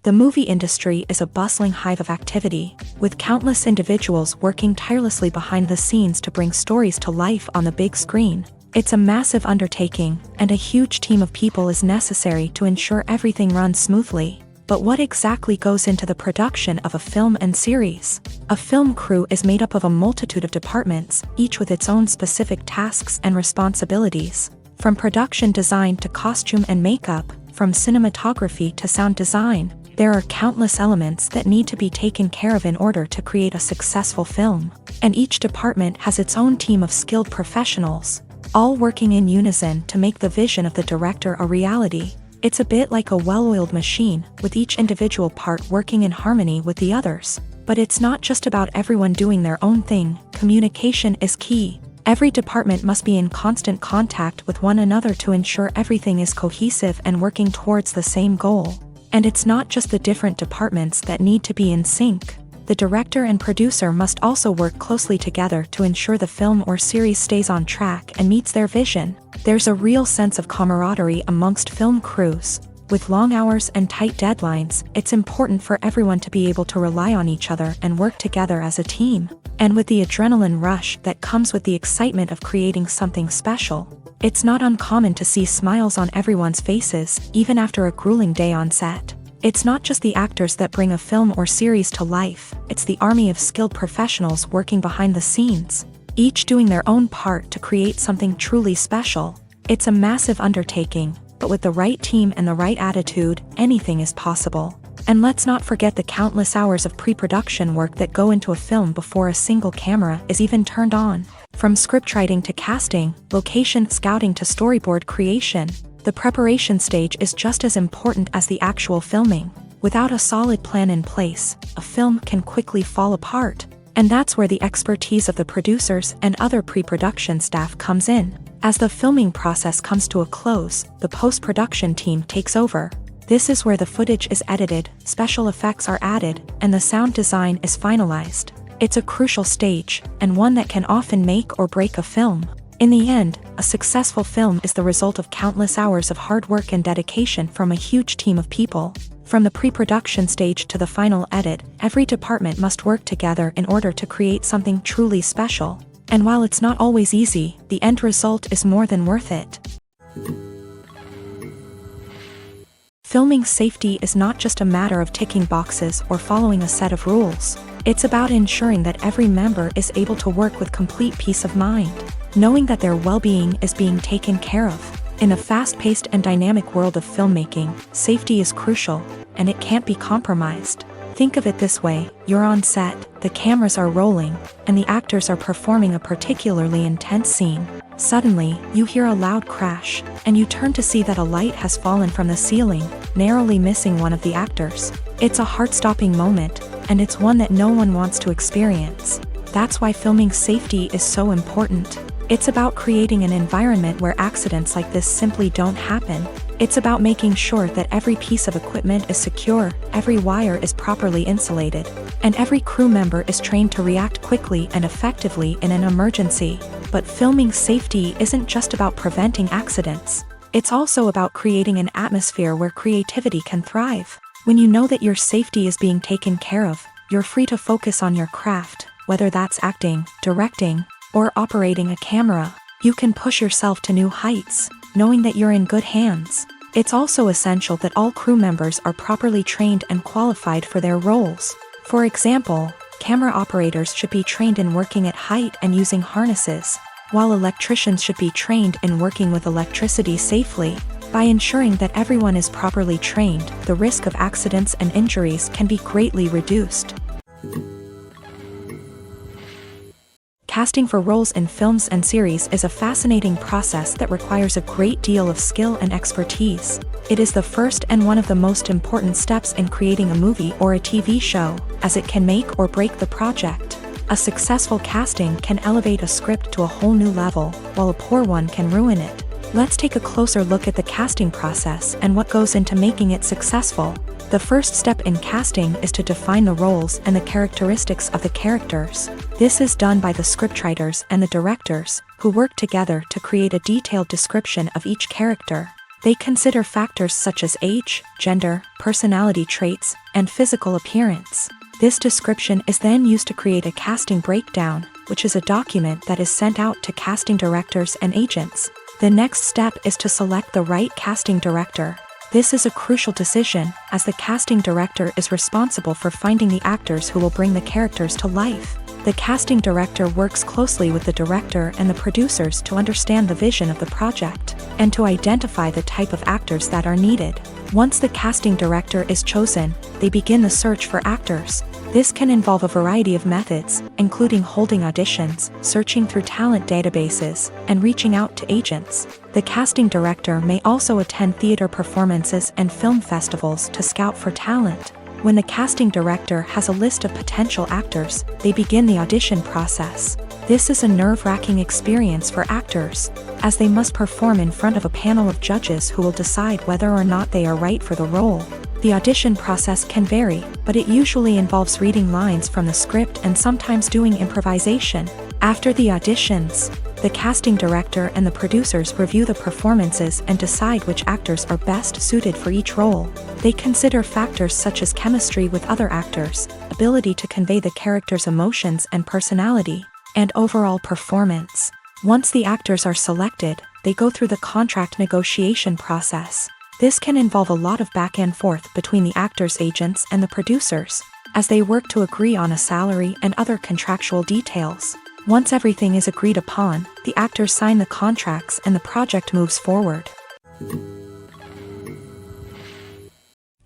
[SPEAKER 1] The movie industry is a bustling hive of activity, with countless individuals working tirelessly behind the scenes to bring stories to life on the big screen. It's a massive undertaking, and a huge team of people is necessary to ensure everything runs smoothly. But what exactly goes into the production of a film and series? A film crew is made up of a multitude of departments, each with its own specific tasks and responsibilities. From production design to costume and makeup, from cinematography to sound design, there are countless elements that need to be taken care of in order to create a successful film. And each department has its own team of skilled professionals, all working in unison to make the vision of the director a reality. It's a bit like a well-oiled machine, with each individual part working in harmony with the others. But it's not just about everyone doing their own thing. Communication is key. Every department must be in constant contact with one another to ensure everything is cohesive and working towards the same goal. And it's not just the different departments that need to be in sync. The director and producer must also work closely together to ensure the film or series stays on track and meets their vision. There's a real sense of camaraderie amongst film crews. With long hours and tight deadlines, it's important for everyone to be able to rely on each other and work together as a team. And with the adrenaline rush that comes with the excitement of creating something special, it's not uncommon to see smiles on everyone's faces, even after a grueling day on set. It's not just the actors that bring a film or series to life, it's the army of skilled professionals working behind the scenes, each doing their own part to create something truly special. It's a massive undertaking, but with the right team and the right attitude, anything is possible. And let's not forget the countless hours of pre-production work that go into a film before a single camera is even turned on. From scriptwriting to casting, location scouting to storyboard creation, the preparation stage is just as important as the actual filming. Without a solid plan in place, a film can quickly fall apart. And that's where the expertise of the producers and other pre-production staff comes in. As the filming process comes to a close, the post-production team takes over. This is where the footage is edited, special effects are added, and the sound design is finalized. It's a crucial stage, and one that can often make or break a film. In the end, a successful film is the result of countless hours of hard work and dedication from a huge team of people. From the pre-production stage to the final edit, every department must work together in order to create something truly special. And while it's not always easy, the end result is more than worth it. Filming safety is not just a matter of ticking boxes or following a set of rules. It's about ensuring that every member is able to work with complete peace of mind, knowing that their well-being is being taken care of. In a fast-paced and dynamic world of filmmaking, safety is crucial, and it can't be compromised. Think of it this way: you're on set, the cameras are rolling, and the actors are performing a particularly intense scene. Suddenly, you hear a loud crash, and you turn to see that a light has fallen from the ceiling, narrowly missing one of the actors. It's a heart-stopping moment, and it's one that no one wants to experience. That's why filming safety is so important. It's about creating an environment where accidents like this simply don't happen. It's about making sure that every piece of equipment is secure, every wire is properly insulated, and every crew member is trained to react quickly and effectively in an emergency. But filming safety isn't just about preventing accidents. It's also about creating an atmosphere where creativity can thrive. When you know that your safety is being taken care of, you're free to focus on your craft, whether that's acting, directing, or operating a camera. You can push yourself to new heights, knowing that you're in good hands. It's also essential that all crew members are properly trained and qualified for their roles. For example, camera operators should be trained in working at height and using harnesses, while electricians should be trained in working with electricity safely. By ensuring that everyone is properly trained, the risk of accidents and injuries can be greatly reduced. Casting for roles in films and series is a fascinating process that requires a great deal of skill and expertise. It is the first and one of the most important steps in creating a movie or a TV show, as it can make or break the project. A successful casting can elevate a script to a whole new level, while a poor one can ruin it. Let's take a closer look at the casting process and what goes into making it successful. The first step in casting is to define the roles and the characteristics of the characters. This is done by the scriptwriters and the directors, who work together to create a detailed description of each character. They consider factors such as age, gender, personality traits, and physical appearance. This description is then used to create a casting breakdown, which is a document that is sent out to casting directors and agents. The next step is to select the right casting director. This is a crucial decision, as the casting director is responsible for finding the actors who will bring the characters to life. The casting director works closely with the director and the producers to understand the vision of the project, and to identify the type of actors that are needed. Once the casting director is chosen, they begin the search for actors. This can involve a variety of methods, including holding auditions, searching through talent databases, and reaching out to agents. The casting director may also attend theater performances and film festivals to scout for talent. When the casting director has a list of potential actors, they begin the audition process. This is a nerve-wracking experience for actors, as they must perform in front of a panel of judges who will decide whether or not they are right for the role. The audition process can vary, but it usually involves reading lines from the script and sometimes doing improvisation. After the auditions, the casting director and the producers review the performances and decide which actors are best suited for each role. They consider factors such as chemistry with other actors, ability to convey the character's emotions and personality, and overall performance. Once the actors are selected, they go through the contract negotiation process. This can involve a lot of back and forth between the actors' agents and the producers, as they work to agree on a salary and other contractual details. Once everything is agreed upon, the actors sign the contracts and the project moves forward.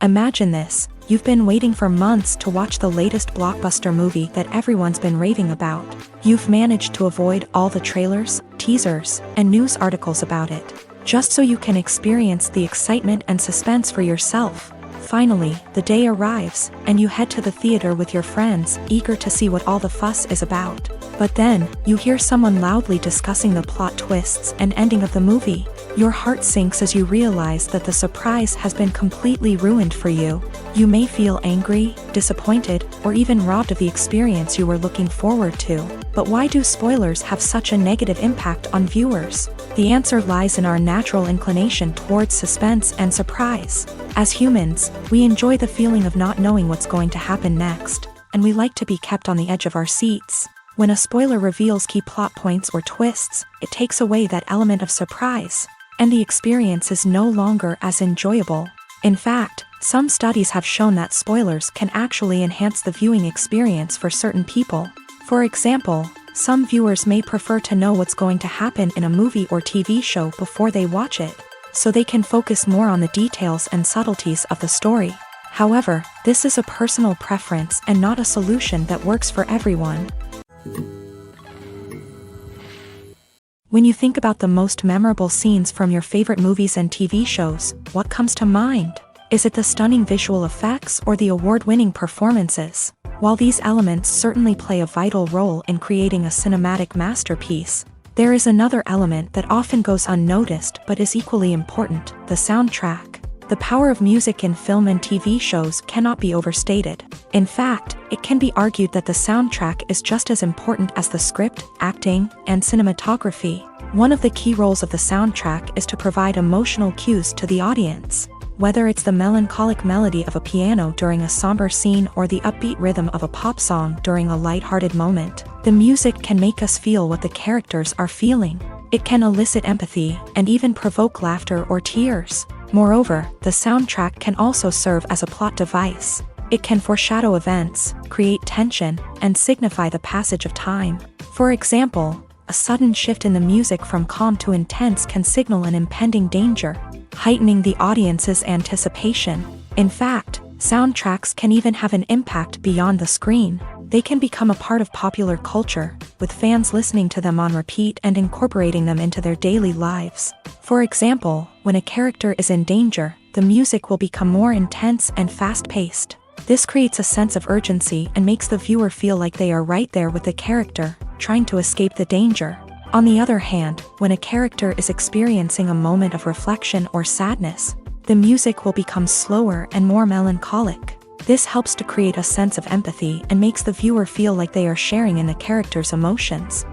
[SPEAKER 1] Imagine this: you've been waiting for months to watch the latest blockbuster movie that everyone's been raving about. You've managed to avoid all the trailers, teasers, and news articles about it, just so you can experience the excitement and suspense for yourself. Finally, the day arrives, and you head to the theater with your friends, eager to see what all the fuss is about. But then, you hear someone loudly discussing the plot twists and ending of the movie. Your heart sinks as you realize that the surprise has been completely ruined for you. You may feel angry, disappointed, or even robbed of the experience you were looking forward to. But why do spoilers have such a negative impact on viewers? The answer lies in our natural inclination towards suspense and surprise. As humans, we enjoy the feeling of not knowing what's going to happen next, and we like to be kept on the edge of our seats. When a spoiler reveals key plot points or twists, it takes away that element of surprise, and the experience is no longer as enjoyable. In fact, some studies have shown that spoilers can actually enhance the viewing experience for certain people. For example, some viewers may prefer to know what's going to happen in a movie or TV show before they watch it, so they can focus more on the details and subtleties of the story. However, this is a personal preference and not a solution that works for everyone. When you think about the most memorable scenes from your favorite movies and TV shows, what comes to mind? Is it the stunning visual effects or the award-winning performances? While these elements certainly play a vital role in creating a cinematic masterpiece, there is another element that often goes unnoticed but is equally important: the soundtrack. The power of music in film and TV shows cannot be overstated. In fact, it can be argued that the soundtrack is just as important as the script, acting, and cinematography. One of the key roles of the soundtrack is to provide emotional cues to the audience. Whether it's the melancholic melody of a piano during a somber scene or the upbeat rhythm of a pop song during a lighthearted moment, the music can make us feel what the characters are feeling. It can elicit empathy and even provoke laughter or tears. Moreover, the soundtrack can also serve as a plot device. It can foreshadow events, create tension, and signify the passage of time. For example, a sudden shift in the music from calm to intense can signal an impending danger, heightening the audience's anticipation. In fact, soundtracks can even have an impact beyond the screen. They can become a part of popular culture, with fans listening to them on repeat and incorporating them into their daily lives. For example, when a character is in danger, the music will become more intense and fast-paced. This creates a sense of urgency and makes the viewer feel like they are right there with the character, trying to escape the danger. On the other hand, when a character is experiencing a moment of reflection or sadness, the music will become slower and more melancholic. This helps to create a sense of empathy and makes the viewer feel like they are sharing in the character's emotions.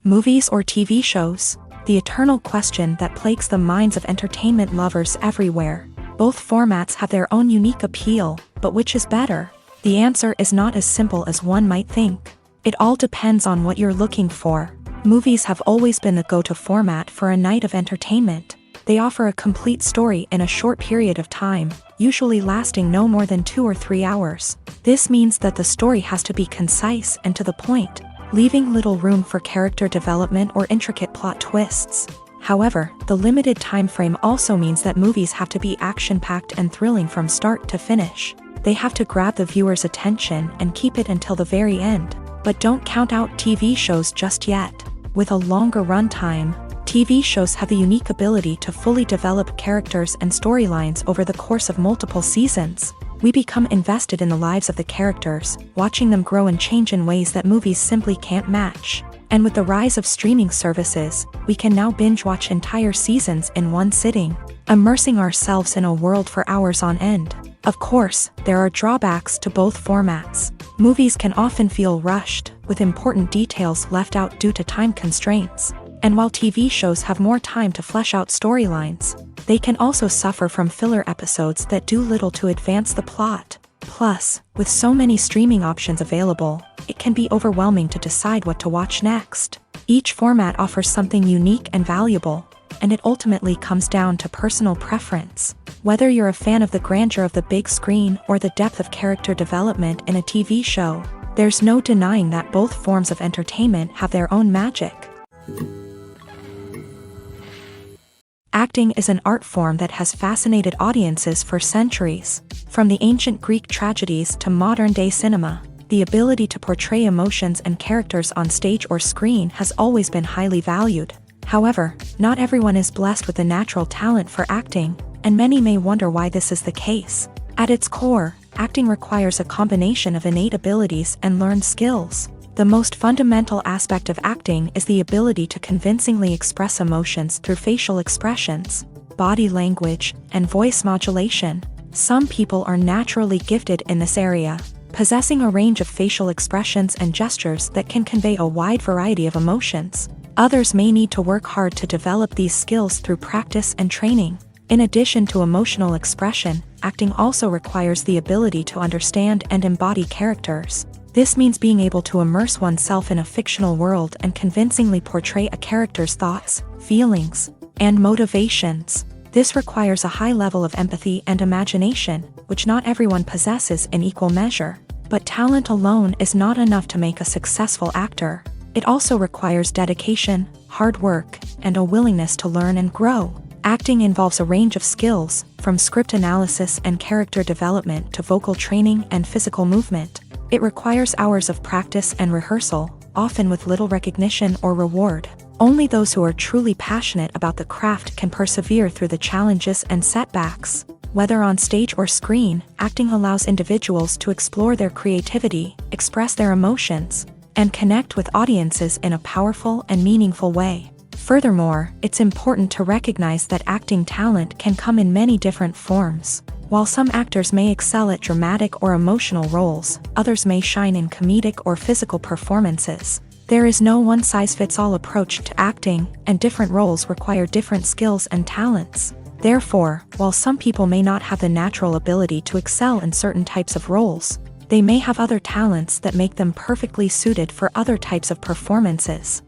[SPEAKER 1] Movies or TV shows? the eternal question that plagues the minds of entertainment lovers everywhere. Both formats have their own unique appeal, but which is better? The answer is not as simple as one might think. It all depends on what you're looking for. Movies have always been the go-to format for a night of entertainment. They offer a complete story in a short period of time, usually lasting no more than 2 or 3 hours. This means that the story has to be concise and to the point, leaving little room for character development or intricate plot twists. However, the limited time frame also means that movies have to be action-packed and thrilling from start to finish. They have to grab the viewer's attention and keep it until the very end. But don't count out TV shows just yet. With a longer runtime, TV shows have the unique ability to fully develop characters and storylines over the course of multiple seasons. We become invested in the lives of the characters, watching them grow and change in ways that movies simply can't match. And with the rise of streaming services, we can now binge-watch entire seasons in one sitting, immersing ourselves in a world for hours on end. Of course, there are drawbacks to both formats. Movies can often feel rushed, with important details left out due to time constraints. And while TV shows have more time to flesh out storylines, they can also suffer from filler episodes that do little to advance the plot. Plus, with so many streaming options available, it can be overwhelming to decide what to watch next. Each format offers something unique and valuable, and it ultimately comes down to personal preference. Whether you're a fan of the grandeur of the big screen or the depth of character development in a TV show, there's no denying that both forms of entertainment have their own magic. Acting is an art form that has fascinated audiences for centuries. From the ancient Greek tragedies to modern-day cinema, the ability to portray emotions and characters on stage or screen has always been highly valued. However, not everyone is blessed with the natural talent for acting, and many may wonder why this is the case. At its core, acting requires a combination of innate abilities and learned skills. The most fundamental aspect of acting is the ability to convincingly express emotions through facial expressions, body language, and voice modulation. Some people are naturally gifted in this area, possessing a range of facial expressions and gestures that can convey a wide variety of emotions. Others may need to work hard to develop these skills through practice and training. In addition to emotional expression, acting also requires the ability to understand and embody characters. This means being able to immerse oneself in a fictional world and convincingly portray a character's thoughts, feelings, and motivations. This requires a high level of empathy and imagination, which not everyone possesses in equal measure. But talent alone is not enough to make a successful actor. It also requires dedication, hard work, and a willingness to learn and grow. Acting involves a range of skills, from script analysis and character development to vocal training and physical movement. It requires hours of practice and rehearsal, often with little recognition or reward. Only those who are truly passionate about the craft can persevere through the challenges and setbacks. Whether on stage or screen, acting allows individuals to explore their creativity, express their emotions, and connect with audiences in a powerful and meaningful way. Furthermore, it's important to recognize that acting talent can come in many different forms. While some actors may excel at dramatic or emotional roles, others may shine in comedic or physical performances. There is no one-size-fits-all approach to acting, and different roles require different skills and talents. Therefore, while some people may not have the natural ability to excel in certain types of roles, they may have other talents that make them perfectly suited for other types of performances.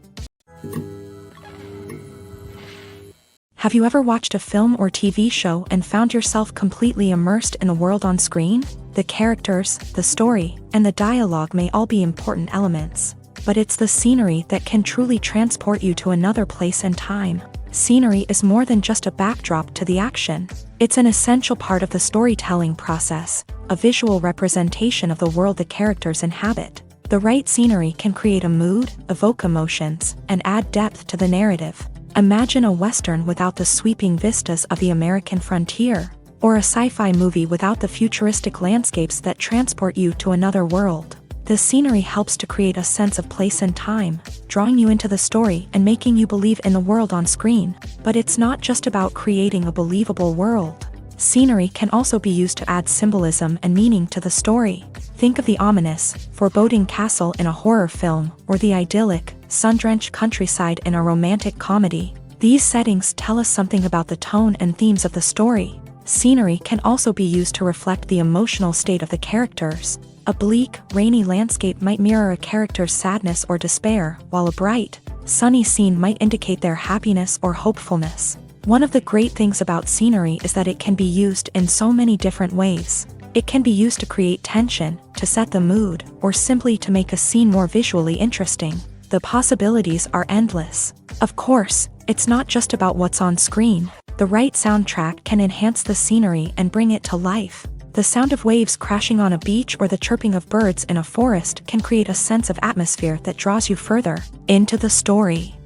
[SPEAKER 1] Have you ever watched a film or TV show and found yourself completely immersed in the world on screen? The characters, the story, and the dialogue may all be important elements, but it's the scenery that can truly transport you to another place and time. Scenery is more than just a backdrop to the action. It's an essential part of the storytelling process, a visual representation of the world the characters inhabit. The right scenery can create a mood, evoke emotions, and add depth to the narrative. Imagine a Western without the sweeping vistas of the American frontier, or a sci-fi movie without the futuristic landscapes that transport you to another world. The scenery helps to create a sense of place and time, drawing you into the story and making you believe in the world on screen. But it's not just about creating a believable world. Scenery can also be used to add symbolism and meaning to the story. Think of the ominous, foreboding castle in a horror film, or the idyllic, sun-drenched countryside in a romantic comedy. These settings tell us something about the tone and themes of the story. Scenery can also be used to reflect the emotional state of the characters. A bleak, rainy landscape might mirror a character's sadness or despair, while a bright, sunny scene might indicate their happiness or hopefulness. One of the great things about scenery is that it can be used in so many different ways. It can be used to create tension, to set the mood, or simply to make a scene more visually interesting. The possibilities are endless. Of course, it's not just about what's on screen. The right soundtrack can enhance the scenery and bring it to life. The sound of waves crashing on a beach or the chirping of birds in a forest can create a sense of atmosphere that draws you further into the story.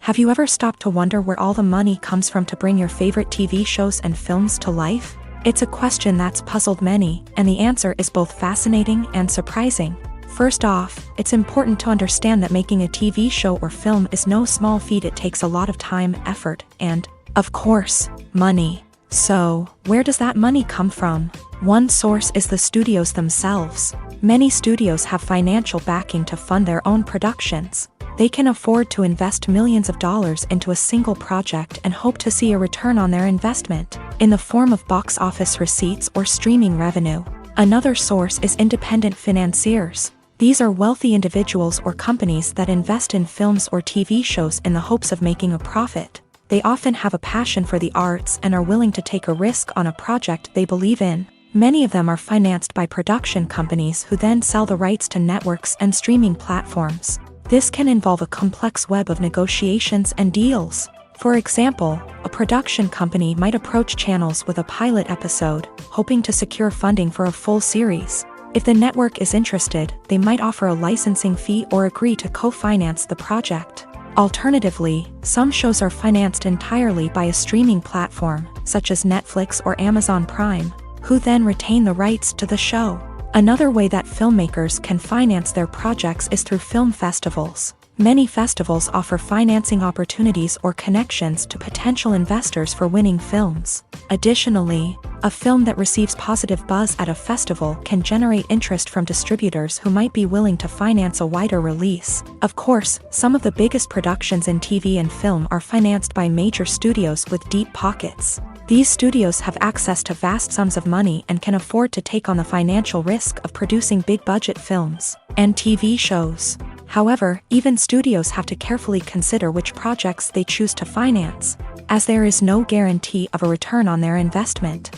[SPEAKER 1] Have you ever stopped to wonder where all the money comes from to bring your favorite TV shows and films to life? It's a question that's puzzled many, and the answer is both fascinating and surprising. First off, it's important to understand that making a TV show or film is no small feat. It takes a lot of time, effort, and, of course, money. So, where does that money come from? One source is the studios themselves. Many studios have financial backing to fund their own productions. They can afford to invest millions of dollars into a single project and hope to see a return on their investment, in the form of box office receipts or streaming revenue. Another source is independent financiers. These are wealthy individuals or companies that invest in films or TV shows in the hopes of making a profit. They often have a passion for the arts and are willing to take a risk on a project they believe in. Many of them are financed by production companies who then sell the rights to networks and streaming platforms. This can involve a complex web of negotiations and deals. For example, a production company might approach channels with a pilot episode, hoping to secure funding for a full series. If the network is interested, they might offer a licensing fee or agree to co-finance the project. Alternatively, some shows are financed entirely by a streaming platform, such as Netflix or Amazon Prime, who then retain the rights to the show. Another way that filmmakers can finance their projects is through film festivals. Many festivals offer financing opportunities or connections to potential investors for winning films. Additionally, a film that receives positive buzz at a festival can generate interest from distributors who might be willing to finance a wider release. Of course, some of the biggest productions in TV and film are financed by major studios with deep pockets. These studios have access to vast sums of money and can afford to take on the financial risk of producing big-budget films and TV shows. However, even studios have to carefully consider which projects they choose to finance, as there is no guarantee of a return on their investment.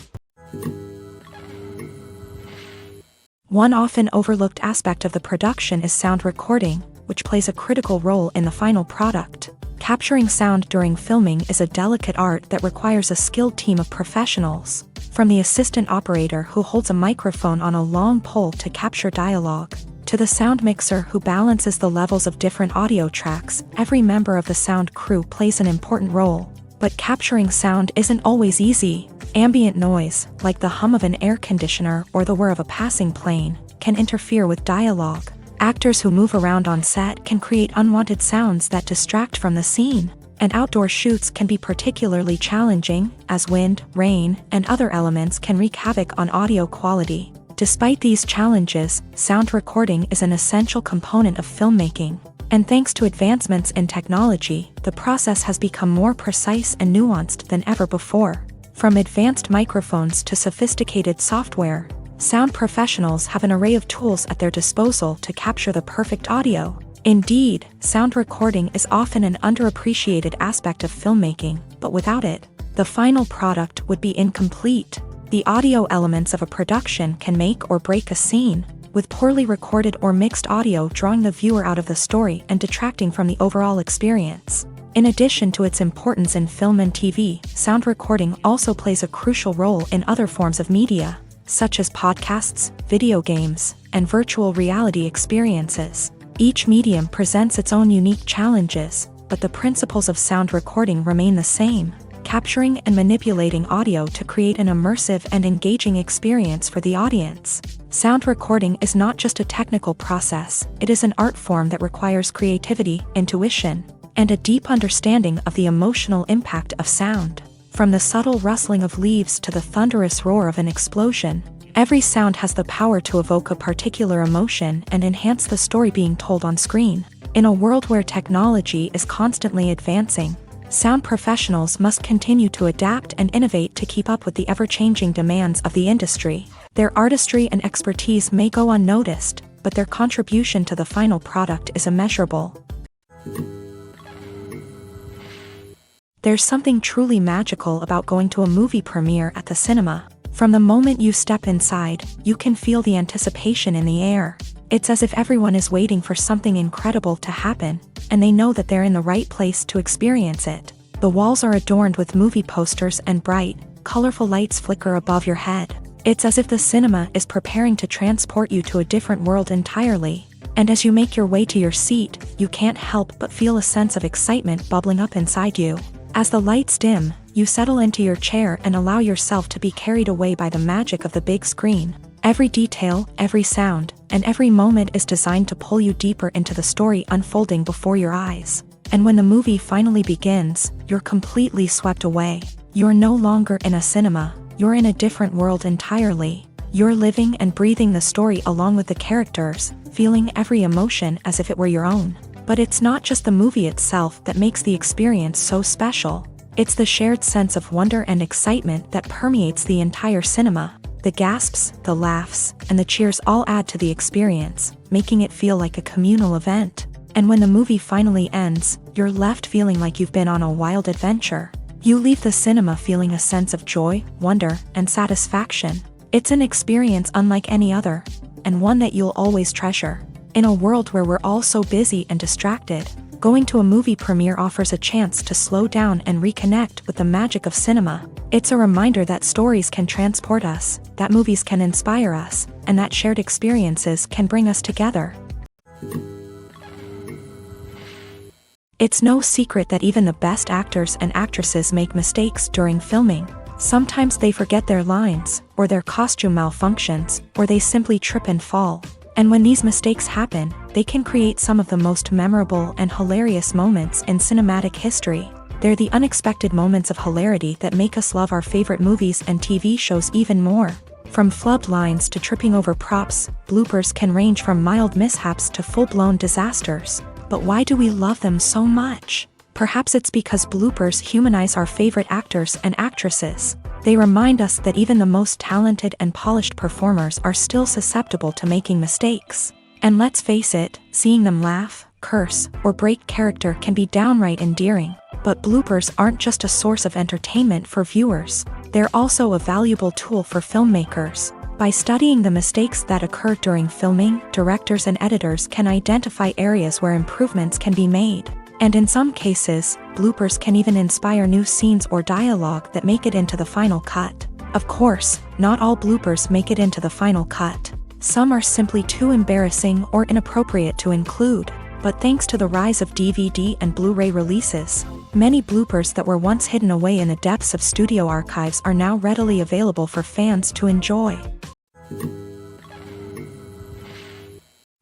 [SPEAKER 1] One often overlooked aspect of the production is sound recording, which plays a critical role in the final product. Capturing sound during filming is a delicate art that requires a skilled team of professionals, from the assistant operator who holds a microphone on a long pole to capture dialogue, to the sound mixer who balances the levels of different audio tracks. Every member of the sound crew plays an important role. But capturing sound isn't always easy. Ambient noise, like the hum of an air conditioner or the whir of a passing plane, can interfere with dialogue. Actors who move around on set can create unwanted sounds that distract from the scene, and outdoor shoots can be particularly challenging, as wind, rain, and other elements can wreak havoc on audio quality. Despite these challenges, sound recording is an essential component of filmmaking, and thanks to advancements in technology, the process has become more precise and nuanced than ever before. From advanced microphones to sophisticated software, sound professionals have an array of tools at their disposal to capture the perfect audio. Indeed, sound recording is often an underappreciated aspect of filmmaking, but without it, the final product would be incomplete. The audio elements of a production can make or break a scene, with poorly recorded or mixed audio drawing the viewer out of the story and detracting from the overall experience. In addition to its importance in film and TV, sound recording also plays a crucial role in other forms of media, such as podcasts, video games, and virtual reality experiences. Each medium presents its own unique challenges, but the principles of sound recording remain the same: capturing and manipulating audio to create an immersive and engaging experience for the audience. Sound recording is not just a technical process, it is an art form that requires creativity, intuition, and a deep understanding of the emotional impact of sound. From the subtle rustling of leaves to the thunderous roar of an explosion, every sound has the power to evoke a particular emotion and enhance the story being told on screen. In a world where technology is constantly advancing, sound professionals must continue to adapt and innovate to keep up with the ever-changing demands of the industry. Their artistry and expertise may go unnoticed, but their contribution to the final product is immeasurable. There's something truly magical about going to a movie premiere at the cinema. From the moment you step inside, you can feel the anticipation in the air. It's as if everyone is waiting for something incredible to happen, and they know that they're in the right place to experience it. The walls are adorned with movie posters and bright, colorful lights flicker above your head. It's as if the cinema is preparing to transport you to a different world entirely. And as you make your way to your seat, you can't help but feel a sense of excitement bubbling up inside you. As the lights dim, you settle into your chair and allow yourself to be carried away by the magic of the big screen. Every detail, every sound, and every moment is designed to pull you deeper into the story unfolding before your eyes. And when the movie finally begins, you're completely swept away. You're no longer in a cinema, you're in a different world entirely. You're living and breathing the story along with the characters, feeling every emotion as if it were your own. But it's not just the movie itself that makes the experience so special. It's the shared sense of wonder and excitement that permeates the entire cinema. The gasps, the laughs, and the cheers all add to the experience, making it feel like a communal event. And when the movie finally ends, you're left feeling like you've been on a wild adventure. You leave the cinema feeling a sense of joy, wonder, and satisfaction. It's an experience unlike any other, and one that you'll always treasure. In a world where we're all so busy and distracted, going to a movie premiere offers a chance to slow down and reconnect with the magic of cinema. It's a reminder that stories can transport us, that movies can inspire us, and that shared experiences can bring us together. It's no secret that even the best actors and actresses make mistakes during filming. Sometimes they forget their lines, or their costume malfunctions, or they simply trip and fall. And when these mistakes happen, they can create some of the most memorable and hilarious moments in cinematic history. They're the unexpected moments of hilarity that make us love our favorite movies and TV shows even more. From flubbed lines to tripping over props, bloopers can range from mild mishaps to full-blown disasters. But why do we love them so much? Perhaps it's because bloopers humanize our favorite actors and actresses. They remind us that even the most talented and polished performers are still susceptible to making mistakes. And let's face it, seeing them laugh, curse, or break character can be downright endearing. But bloopers aren't just a source of entertainment for viewers. They're also a valuable tool for filmmakers. By studying the mistakes that occur during filming, directors and editors can identify areas where improvements can be made. And in some cases, bloopers can even inspire new scenes or dialogue that make it into the final cut. Of course, not all bloopers make it into the final cut. Some are simply too embarrassing or inappropriate to include. But thanks to the rise of DVD and Blu-ray releases, many bloopers that were once hidden away in the depths of studio archives are now readily available for fans to enjoy.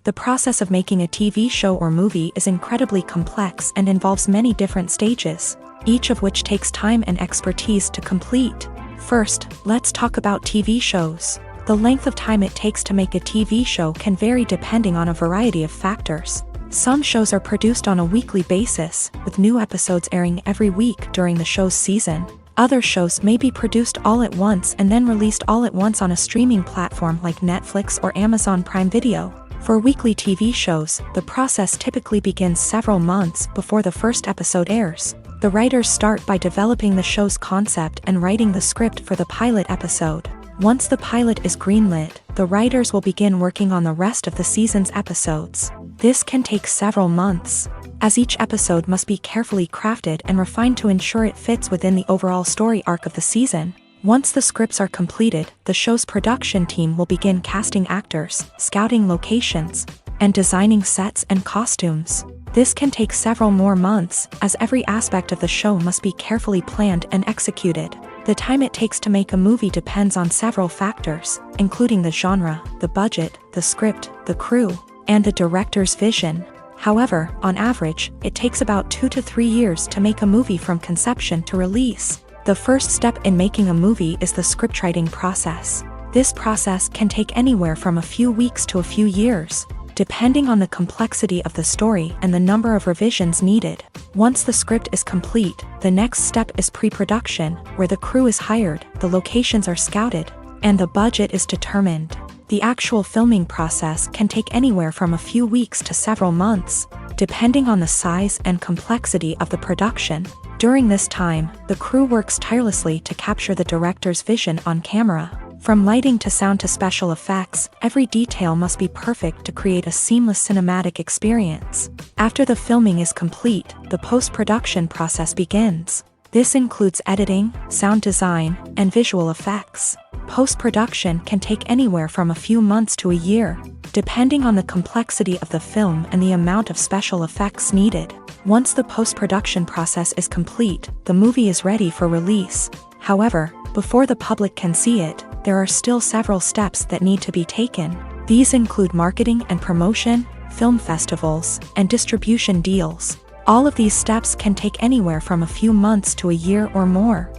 [SPEAKER 1] The process of making a TV show or movie is incredibly complex and involves many different stages, each of which takes time and expertise to complete. First, let's talk about TV shows. The length of time it takes to make a TV show can vary depending on a variety of factors. Some shows are produced on a weekly basis, with new episodes airing every week during the show's season. Other shows may be produced all at once and then released all at once on a streaming platform like Netflix or Amazon Prime Video. For weekly TV shows, the process typically begins several months before the first episode airs. The writers start by developing the show's concept and writing the script for the pilot episode. Once the pilot is greenlit, the writers will begin working on the rest of the season's episodes. This can take several months, as each episode must be carefully crafted and refined to ensure it fits within the overall story arc of the season. Once the scripts are completed, the show's production team will begin casting actors, scouting locations, and designing sets and costumes. This can take several more months, as every aspect of the show must be carefully planned and executed. The time it takes to make a movie depends on several factors, including the genre, the budget, the script, the crew, and the director's vision. However, on average, it takes about 2 to 3 years to make a movie from conception to release. The first step in making a movie is the scriptwriting process. This process can take anywhere from a few weeks to a few years. depending on the complexity of the story and the number of revisions needed. Once the script is complete, the next step is pre-production, where the crew is hired, the locations are scouted, and the budget is determined. The actual filming process can take anywhere from a few weeks to several months, depending on the size and complexity of the production. During this time, the crew works tirelessly to capture the director's vision on camera. From lighting to sound to special effects, every detail must be perfect to create a seamless cinematic experience. After the filming is complete, the post-production process begins. This includes editing, sound design, and visual effects. Post-production can take anywhere from a few months to a year, depending on the complexity of the film and the amount of special effects needed. Once the post-production process is complete, the movie is ready for release. However, before the public can see it, there are still several steps that need to be taken. These include marketing and promotion, film festivals, and distribution deals. All of these steps can take anywhere from a few months to a year or more.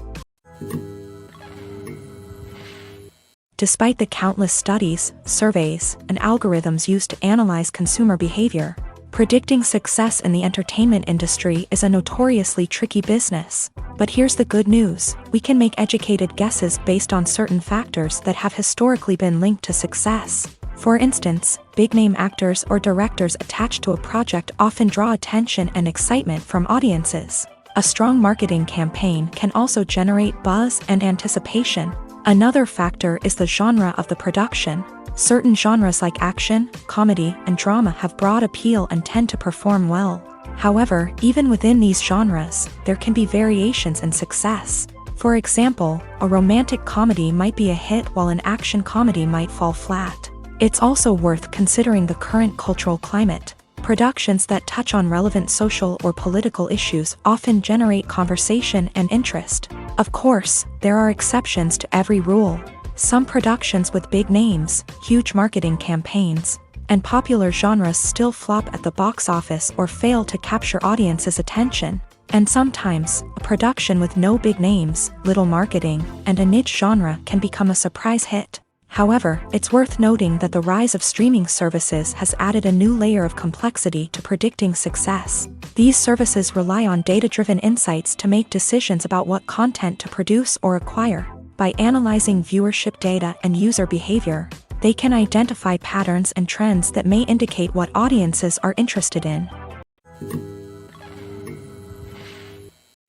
[SPEAKER 1] Despite the countless studies, surveys, and algorithms used to analyze consumer behavior, predicting success in the entertainment industry is a notoriously tricky business. But here's the good news: we can make educated guesses based on certain factors that have historically been linked to success. For instance, big-name actors or directors attached to a project often draw attention and excitement from audiences. A strong marketing campaign can also generate buzz and anticipation. Another factor is the genre of the production. Certain genres like action, comedy, and drama have broad appeal and tend to perform well. However, even within these genres, there can be variations in success. For example, a romantic comedy might be a hit while an action comedy might fall flat. It's also worth considering the current cultural climate. Productions that touch on relevant social or political issues often generate conversation and interest. Of course, there are exceptions to every rule. Some productions with big names, huge marketing campaigns, and popular genres still flop at the box office or fail to capture audiences' attention. And sometimes, a production with no big names, little marketing, and a niche genre can become a surprise hit. However, it's worth noting that the rise of streaming services has added a new layer of complexity to predicting success. These services rely on data-driven insights to make decisions about what content to produce or acquire. By analyzing viewership data and user behavior, they can identify patterns and trends that may indicate what audiences are interested in.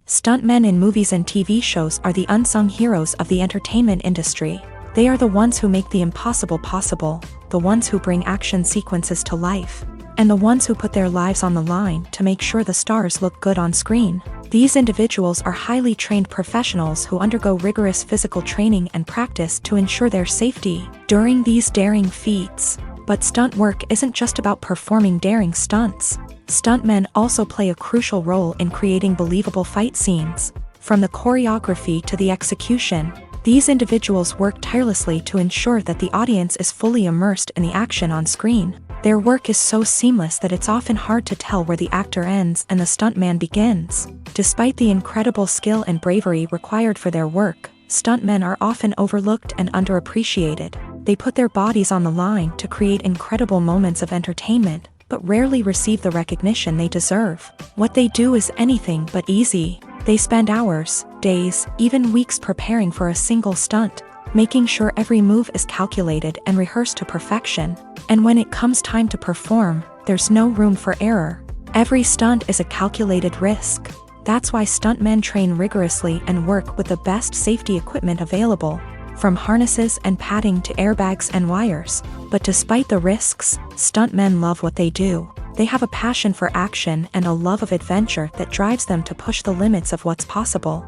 [SPEAKER 1] Stuntmen in movies and TV shows are the unsung heroes of the entertainment industry. They are the ones who make the impossible possible, the ones who bring action sequences to life, and the ones who put their lives on the line to make sure the stars look good on screen. These individuals are highly trained professionals who undergo rigorous physical training and practice to ensure their safety during these daring feats. But stunt work isn't just about performing daring stunts. Stuntmen also play a crucial role in creating believable fight scenes. From the choreography to the execution, these individuals work tirelessly to ensure that the audience is fully immersed in the action on screen. Their work is so seamless that it's often hard to tell where the actor ends and the stuntman begins. Despite the incredible skill and bravery required for their work, stuntmen are often overlooked and underappreciated. They put their bodies on the line to create incredible moments of entertainment, but rarely receive the recognition they deserve. What they do is anything but easy. They spend hours, days, even weeks preparing for a single stunt, making sure every move is calculated and rehearsed to perfection. And when it comes time to perform, there's no room for error. Every stunt is a calculated risk. That's why stuntmen train rigorously and work with the best safety equipment available, from harnesses and padding to airbags and wires. But despite the risks, stuntmen love what they do. They have a passion for action and a love of adventure that drives them to push the limits of what's possible.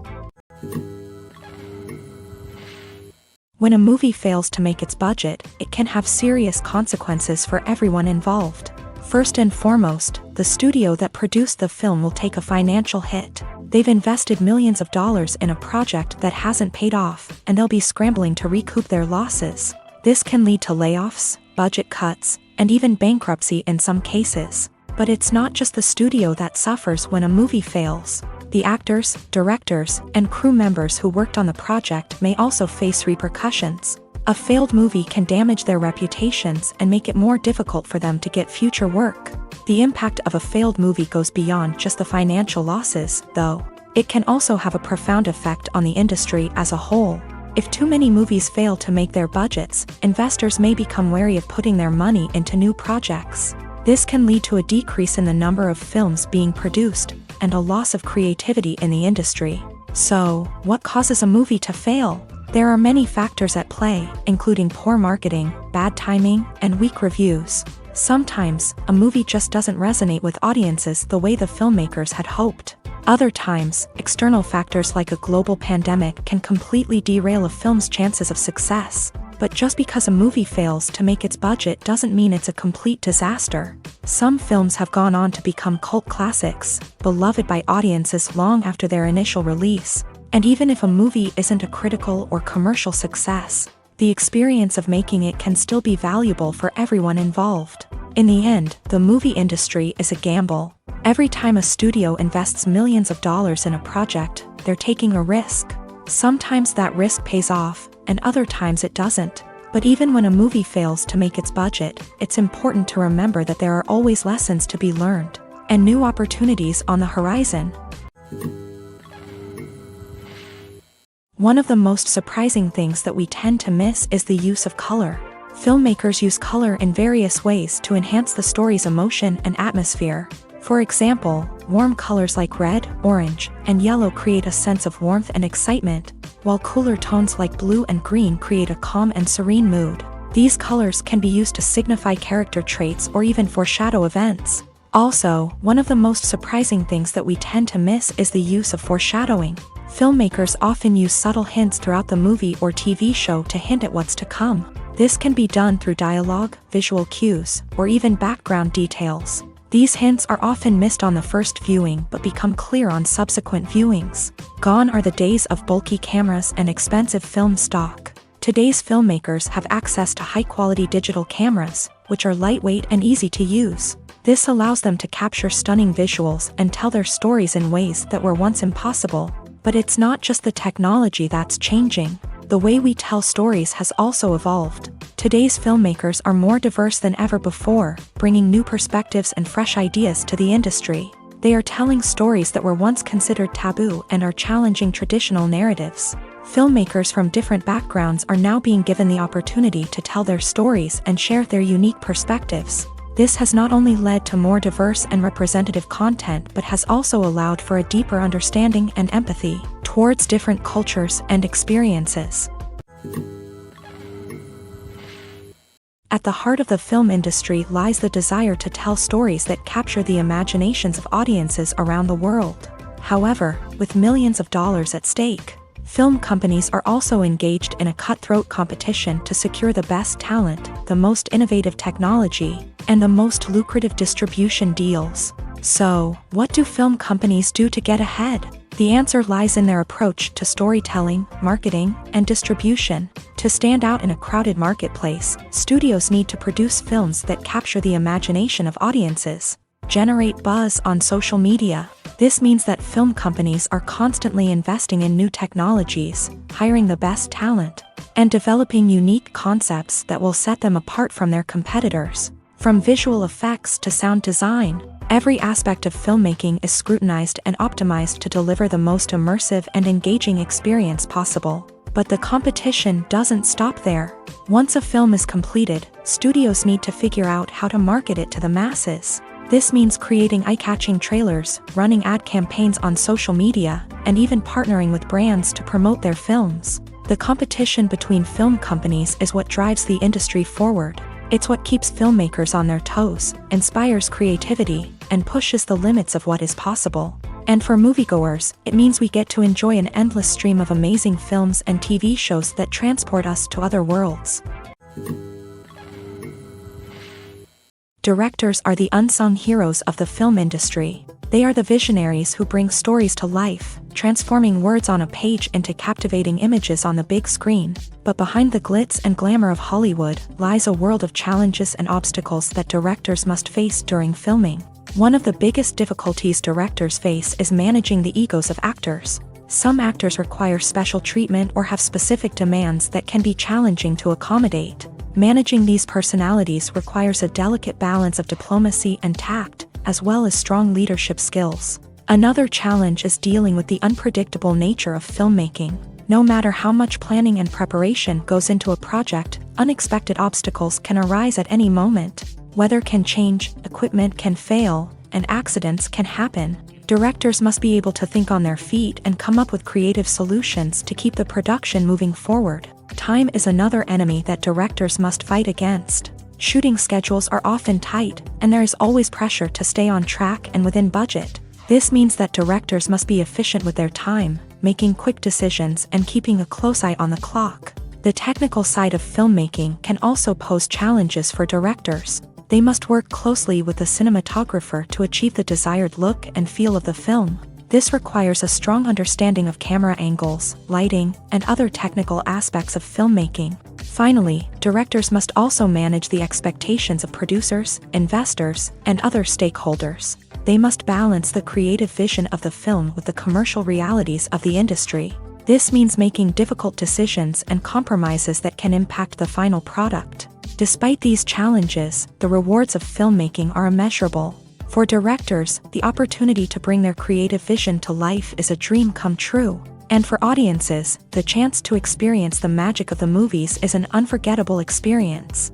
[SPEAKER 1] When a movie fails to make its budget, it can have serious consequences for everyone involved. First and foremost, the studio that produced the film will take a financial hit. They've invested millions of dollars in a project that hasn't paid off, and they'll be scrambling to recoup their losses. This can lead to layoffs, budget cuts, and even bankruptcy in some cases. But it's not just the studio that suffers when a movie fails. The actors, directors, and crew members who worked on the project may also face repercussions. A failed movie can damage their reputations and make it more difficult for them to get future work. The impact of a failed movie goes beyond just the financial losses, though. It can also have a profound effect on the industry as a whole. If too many movies fail to make their budgets, investors may become wary of putting their money into new projects. This can lead to a decrease in the number of films being produced, and a loss of creativity in the industry. So, what causes a movie to fail? There are many factors at play, including poor marketing, bad timing, and weak reviews. Sometimes, a movie just doesn't resonate with audiences the way the filmmakers had hoped. Other times, external factors like a global pandemic can completely derail a film's chances of success. But just because a movie fails to make its budget doesn't mean it's a complete disaster. Some films have gone on to become cult classics, beloved by audiences long after their initial release. And even if a movie isn't a critical or commercial success, the experience of making it can still be valuable for everyone involved. In the end, the movie industry is a gamble. Every time a studio invests millions of dollars in a project, they're taking a risk. Sometimes that risk pays off, and other times it doesn't. But even when a movie fails to make its budget, it's important to remember that there are always lessons to be learned, and new opportunities on the horizon. One of the most surprising things that we tend to miss is the use of color. Filmmakers use color in various ways to enhance the story's emotion and atmosphere. For example, warm colors like red, orange, and yellow create a sense of warmth and excitement, while cooler tones like blue and green create a calm and serene mood. These colors can be used to signify character traits or even foreshadow events. Also, one of the most surprising things that we tend to miss is the use of foreshadowing. Filmmakers often use subtle hints throughout the movie or TV show to hint at what's to come. This can be done through dialogue, visual cues, or even background details. These hints are often missed on the first viewing but become clear on subsequent viewings. Gone are the days of bulky cameras and expensive film stock. Today's filmmakers have access to high-quality digital cameras, which are lightweight and easy to use. This allows them to capture stunning visuals and tell their stories in ways that were once impossible. But it's not just the technology that's changing. The way we tell stories has also evolved. Today's filmmakers are more diverse than ever before, bringing new perspectives and fresh ideas to the industry. They are telling stories that were once considered taboo and are challenging traditional narratives. Filmmakers from different backgrounds are now being given the opportunity to tell their stories and share their unique perspectives. This has not only led to more diverse and representative content but has also allowed for a deeper understanding and empathy towards different cultures and experiences. At the heart of the film industry lies the desire to tell stories that capture the imaginations of audiences around the world. However, with millions of dollars at stake, film companies are also engaged in a cutthroat competition to secure the best talent, the most innovative technology, and the most lucrative distribution deals. So, what do film companies do to get ahead? The answer lies in their approach to storytelling, marketing, and distribution. To stand out in a crowded marketplace, studios need to produce films that capture the imagination of audiences, generate buzz on social media. This means that film companies are constantly investing in new technologies, hiring the best talent, and developing unique concepts that will set them apart from their competitors. From visual effects to sound design, every aspect of filmmaking is scrutinized and optimized to deliver the most immersive and engaging experience possible. But the competition doesn't stop there. Once a film is completed, studios need to figure out how to market it to the masses. This means creating eye-catching trailers, running ad campaigns on social media, and even partnering with brands to promote their films. The competition between film companies is what drives the industry forward. It's what keeps filmmakers on their toes, inspires creativity, and pushes the limits of what is possible. And for moviegoers, it means we get to enjoy an endless stream of amazing films and TV shows that transport us to other worlds. Directors are the unsung heroes of the film industry. They are the visionaries who bring stories to life, transforming words on a page into captivating images on the big screen. But behind the glitz and glamour of Hollywood lies a world of challenges and obstacles that directors must face during filming. One of the biggest difficulties directors face is managing the egos of actors. Some actors require special treatment or have specific demands that can be challenging to accommodate. Managing these personalities requires a delicate balance of diplomacy and tact, as well as strong leadership skills. Another challenge is dealing with the unpredictable nature of filmmaking. No matter how much planning and preparation goes into a project, unexpected obstacles can arise at any moment. Weather can change, equipment can fail, and accidents can happen. Directors must be able to think on their feet and come up with creative solutions to keep the production moving forward. Time is another enemy that directors must fight against. Shooting schedules are often tight, and there is always pressure to stay on track and within budget. This means that directors must be efficient with their time, making quick decisions and keeping a close eye on the clock. The technical side of filmmaking can also pose challenges for directors. They must work closely with the cinematographer to achieve the desired look and feel of the film. This requires a strong understanding of camera angles, lighting, and other technical aspects of filmmaking. Finally, directors must also manage the expectations of producers, investors, and other stakeholders. They must balance the creative vision of the film with the commercial realities of the industry. This means making difficult decisions and compromises that can impact the final product. Despite these challenges, the rewards of filmmaking are immeasurable. For directors, the opportunity to bring their creative vision to life is a dream come true. And for audiences, the chance to experience the magic of the movies is an unforgettable experience.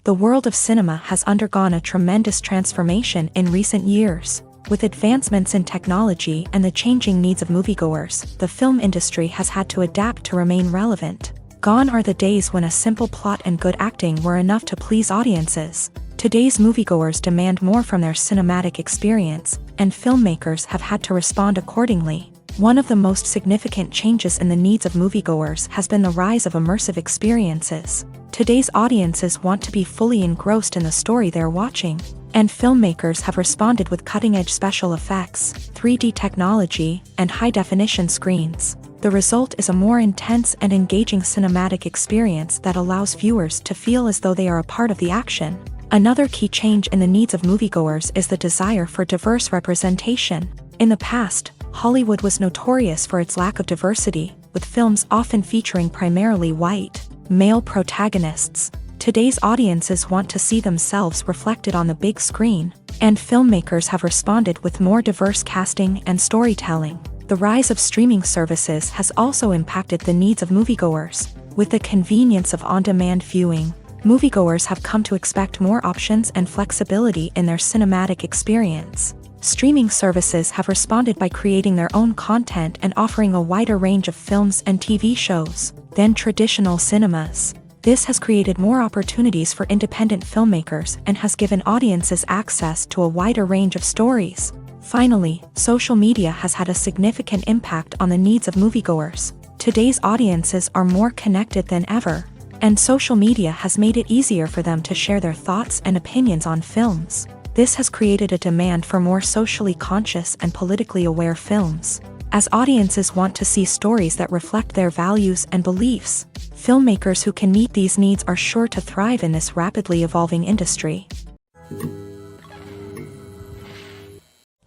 [SPEAKER 1] The world of cinema has undergone a tremendous transformation in recent years. With advancements in technology and the changing needs of moviegoers, the film industry has had to adapt to remain relevant. Gone are the days when a simple plot and good acting were enough to please audiences. Today's moviegoers demand more from their cinematic experience, and filmmakers have had to respond accordingly. One of the most significant changes in the needs of moviegoers has been the rise of immersive experiences. Today's audiences want to be fully engrossed in the story they're watching, and filmmakers have responded with cutting-edge special effects, 3D technology, and high-definition screens. The result is a more intense and engaging cinematic experience that allows viewers to feel as though they are a part of the action. Another key change in the needs of moviegoers is the desire for diverse representation. In the past, Hollywood was notorious for its lack of diversity, with films often featuring primarily white, male protagonists. Today's audiences want to see themselves reflected on the big screen, and filmmakers have responded with more diverse casting and storytelling. The rise of streaming services has also impacted the needs of moviegoers. With the convenience of on-demand viewing, moviegoers have come to expect more options and flexibility in their cinematic experience. Streaming services have responded by creating their own content and offering a wider range of films and TV shows than traditional cinemas. This has created more opportunities for independent filmmakers and has given audiences access to a wider range of stories. Finally, social media has had a significant impact on the needs of moviegoers. Today's audiences are more connected than ever, and social media has made it easier for them to share their thoughts and opinions on films. This has created a demand for more socially conscious and politically aware films. As audiences want to see stories that reflect their values and beliefs, filmmakers who can meet these needs are sure to thrive in this rapidly evolving industry.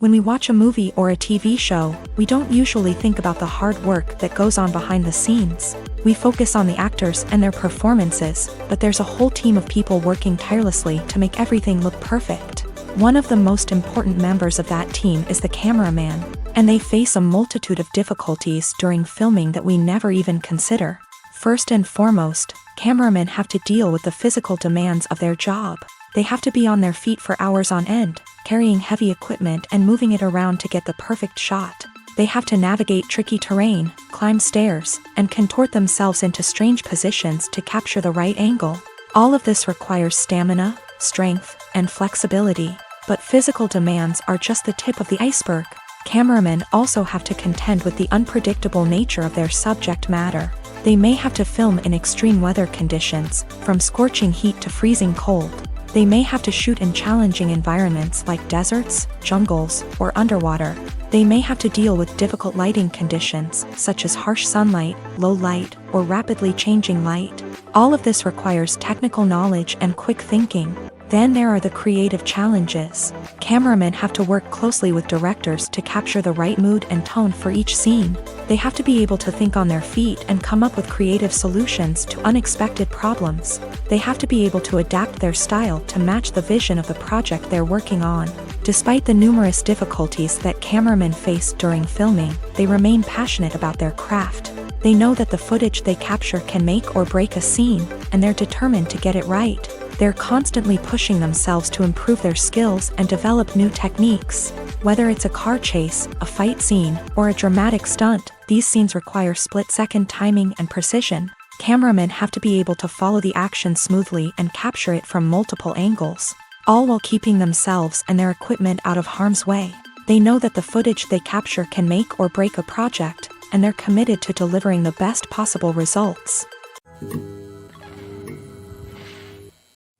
[SPEAKER 1] When we watch a movie or a TV show, we don't usually think about the hard work that goes on behind the scenes. We focus on the actors and their performances, but there's a whole team of people working tirelessly to make everything look perfect. One of the most important members of that team is the cameraman, and they face a multitude of difficulties during filming that we never even consider. First and foremost, cameramen have to deal with the physical demands of their job. They have to be on their feet for hours on end, carrying heavy equipment and moving it around to get the perfect shot. They have to navigate tricky terrain, climb stairs, and contort themselves into strange positions to capture the right angle. All of this requires stamina, strength, and flexibility. But physical demands are just the tip of the iceberg. Cameramen also have to contend with the unpredictable nature of their subject matter. They may have to film in extreme weather conditions, from scorching heat to freezing cold. They may have to shoot in challenging environments like deserts, jungles, or underwater. They may have to deal with difficult lighting conditions, such as harsh sunlight, low light, or rapidly changing light. All of this requires technical knowledge and quick thinking. Then there are the creative challenges. Cameramen have to work closely with directors to capture the right mood and tone for each scene. They have to be able to think on their feet and come up with creative solutions to unexpected problems. They have to be able to adapt their style to match the vision of the project they're working on. Despite the numerous difficulties that cameramen face during filming, they remain passionate about their craft. They know that the footage they capture can make or break a scene, and they're determined to get it right. They're constantly pushing themselves to improve their skills and develop new techniques. Whether it's a car chase, a fight scene, or a dramatic stunt, these scenes require split-second timing and precision. Cameramen have to be able to follow the action smoothly and capture it from multiple angles, all while keeping themselves and their equipment out of harm's way. They know that the footage they capture can make or break a project, and they're committed to delivering the best possible results.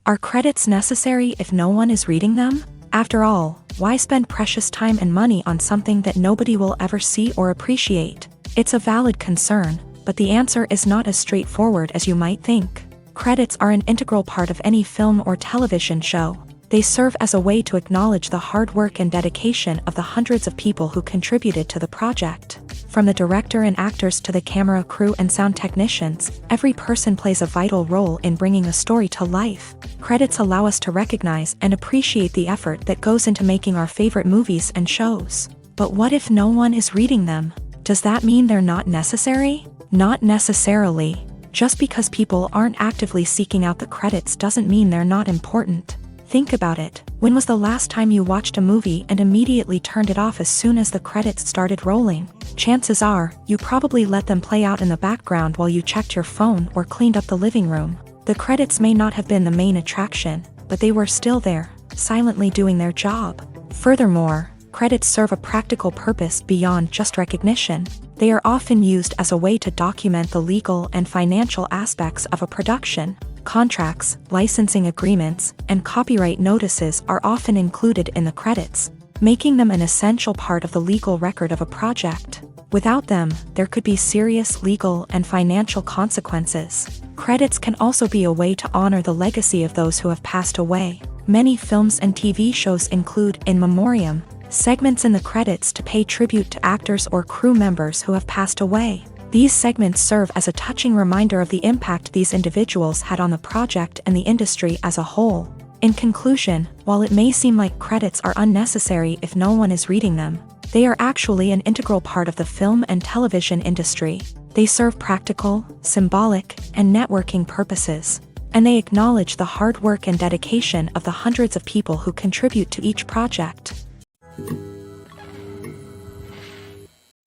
[SPEAKER 1] Are credits necessary if no one is reading them? After all, why spend precious time and money on something that nobody will ever see or appreciate? It's a valid concern, but the answer is not as straightforward as you might think. Credits are an integral part of any film or television show. They serve as a way to acknowledge the hard work and dedication of the hundreds of people who contributed to the project. From the director and actors to the camera crew and sound technicians, every person plays a vital role in bringing a story to life. Credits allow us to recognize and appreciate the effort that goes into making our favorite movies and shows. But what if no one is reading them? Does that mean they're not necessary? Not necessarily. Just because people aren't actively seeking out the credits doesn't mean they're not important. Think about it. When was the last time you watched a movie and immediately turned it off as soon as the credits started rolling? Chances are, you probably let them play out in the background while you checked your phone or cleaned up the living room. The credits may not have been the main attraction, but they were still there, silently doing their job. Furthermore, credits serve a practical purpose beyond just recognition. They are often used as a way to document the legal and financial aspects of a production. Contracts, licensing agreements, and copyright notices are often included in the credits, making them an essential part of the legal record of a project. Without them, there could be serious legal and financial consequences. Credits can also be a way to honor the legacy of those who have passed away. Many films and TV shows include in memoriam segments in the credits to pay tribute to actors or crew members who have passed away. These segments serve as a touching reminder of the impact these individuals had on the project and the industry as a whole. In conclusion, while it may seem like credits are unnecessary if no one is reading them, they are actually an integral part of the film and television industry. They serve practical, symbolic, and networking purposes, and they acknowledge the hard work and dedication of the hundreds of people who contribute to each project.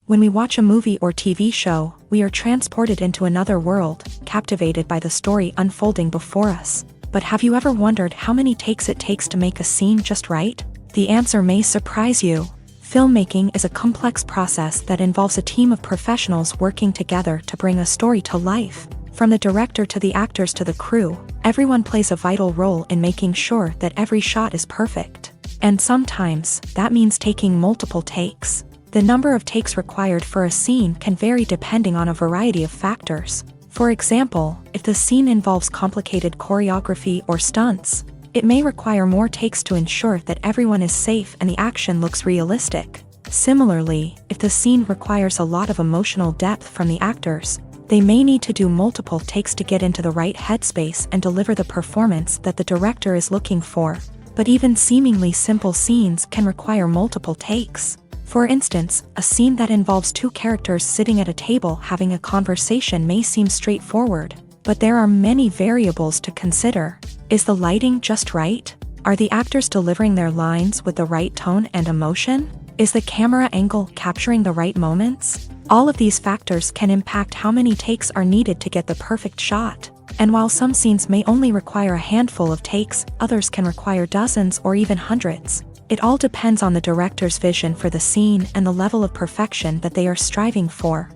[SPEAKER 1] When we watch a movie or TV show, we are transported into another world, captivated by the story unfolding before us. But have you ever wondered how many takes it takes to make a scene just right? The answer may surprise you. Filmmaking is a complex process that involves a team of professionals working together to bring a story to life. From the director to the actors to the crew, everyone plays a vital role in making sure that every shot is perfect. And sometimes, that means taking multiple takes. The number of takes required for a scene can vary depending on a variety of factors. For example, if the scene involves complicated choreography or stunts, it may require more takes to ensure that everyone is safe and the action looks realistic. Similarly, if the scene requires a lot of emotional depth from the actors, they may need to do multiple takes to get into the right headspace and deliver the performance that the director is looking for. But even seemingly simple scenes can require multiple takes. For instance, a scene that involves two characters sitting at a table having a conversation may seem straightforward, but there are many variables to consider. Is the lighting just right? Are the actors delivering their lines with the right tone and emotion? Is the camera angle capturing the right moments? All of these factors can impact how many takes are needed to get the perfect shot. And while some scenes may only require a handful of takes, others can require dozens or even hundreds. It all depends on the director's vision for the scene and the level of perfection that they are striving for.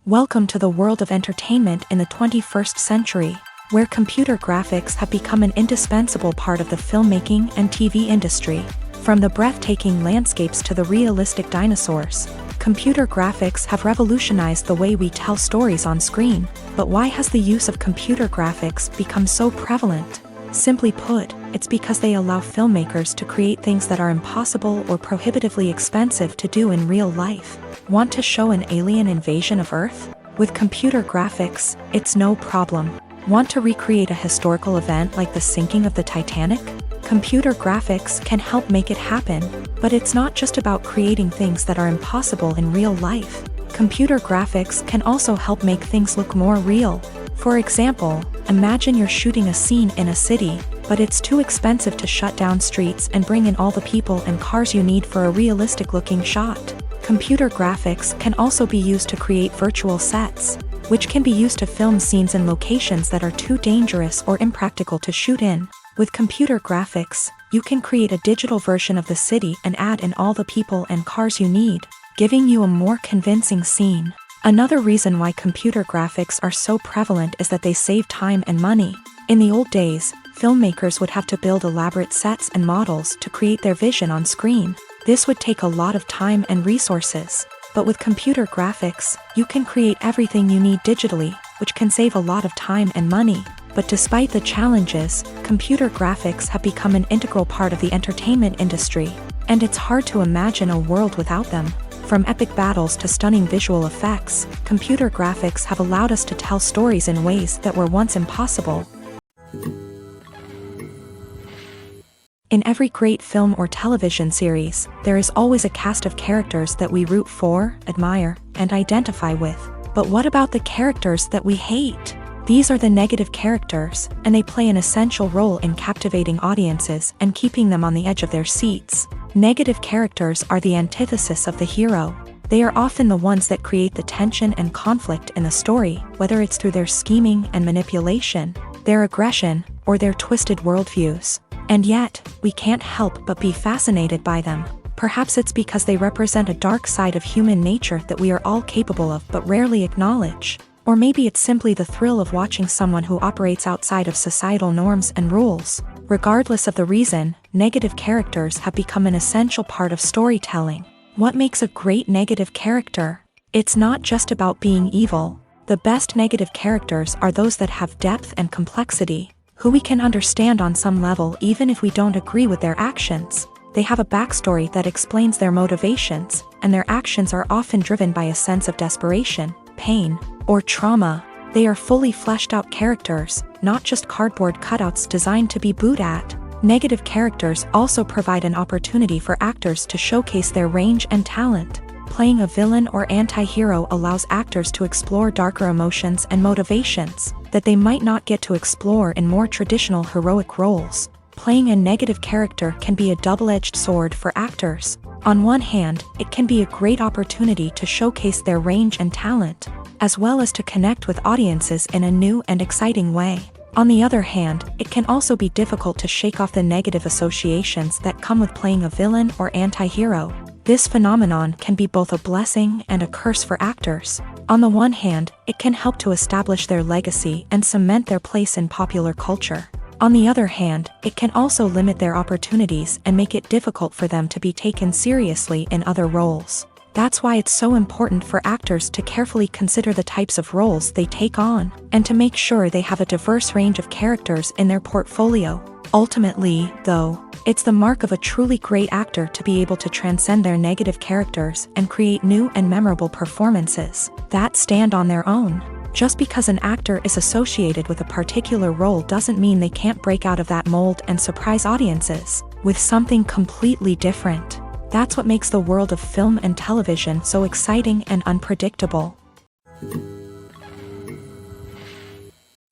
[SPEAKER 1] Welcome to the world of entertainment in the 21st century, where computer graphics have become an indispensable part of the filmmaking and TV industry. From the breathtaking landscapes to the realistic dinosaurs, Computer graphics have revolutionized the way we tell stories on screen, but why has the use of computer graphics become so prevalent? Simply put, it's because they allow filmmakers to create things that are impossible or prohibitively expensive to do in real life. Want to show an alien invasion of Earth? With computer graphics, it's no problem. Want to recreate a historical event like the sinking of the Titanic? Computer graphics can help make it happen, but it's not just about creating things that are impossible in real life. Computer graphics can also help make things look more real. For example, imagine you're shooting a scene in a city, but it's too expensive to shut down streets and bring in all the people and cars you need for a realistic-looking shot. Computer graphics can also be used to create virtual sets, which can be used to film scenes in locations that are too dangerous or impractical to shoot in. With computer graphics, you can create a digital version of the city and add in all the people and cars you need, giving you a more convincing scene. Another reason why computer graphics are so prevalent is that they save time and money. In the old days, filmmakers would have to build elaborate sets and models to create their vision on screen. This would take a lot of time and resources. But with computer graphics, you can create everything you need digitally, which can save a lot of time and money. But despite the challenges, computer graphics have become an integral part of the entertainment industry, and it's hard to imagine a world without them. From epic battles to stunning visual effects, computer graphics have allowed us to tell stories in ways that were once impossible. In every great film or television series, there is always a cast of characters that we root for, admire, and identify with. But what about the characters that we hate? These are the negative characters, and they play an essential role in captivating audiences and keeping them on the edge of their seats. Negative characters are the antithesis of the hero. They are often the ones that create the tension and conflict in the story, whether it's through their scheming and manipulation, their aggression, or their twisted worldviews. And yet, we can't help but be fascinated by them. Perhaps it's because they represent a dark side of human nature that we are all capable of but rarely acknowledge. Or maybe it's simply the thrill of watching someone who operates outside of societal norms and rules. Regardless of the reason, negative characters have become an essential part of storytelling. What makes a great negative character? It's not just about being evil. The best negative characters are those that have depth and complexity, who we can understand on some level even if we don't agree with their actions. They have a backstory that explains their motivations, and their actions are often driven by a sense of desperation, pain, or trauma. They are fully fleshed out characters, not just cardboard cutouts designed to be booed at. Negative characters also provide an opportunity for actors to showcase their range and talent. Playing a villain or anti-hero allows actors to explore darker emotions and motivations that they might not get to explore in more traditional heroic roles. Playing a negative character can be a double-edged sword for actors. On one hand, it can be a great opportunity to showcase their range and talent, as well as to connect with audiences in a new and exciting way. On the other hand, it can also be difficult to shake off the negative associations that come with playing a villain or anti-hero. This phenomenon can be both a blessing and a curse for actors. On the one hand, it can help to establish their legacy and cement their place in popular culture. On the other hand, it can also limit their opportunities and make it difficult for them to be taken seriously in other roles. That's why it's so important for actors to carefully consider the types of roles they take on, and to make sure they have a diverse range of characters in their portfolio. Ultimately, though, it's the mark of a truly great actor to be able to transcend their negative characters and create new and memorable performances that stand on their own. Just because an actor is associated with a particular role doesn't mean they can't break out of that mold and surprise audiences with something completely different. That's what makes the world of film and television so exciting and unpredictable.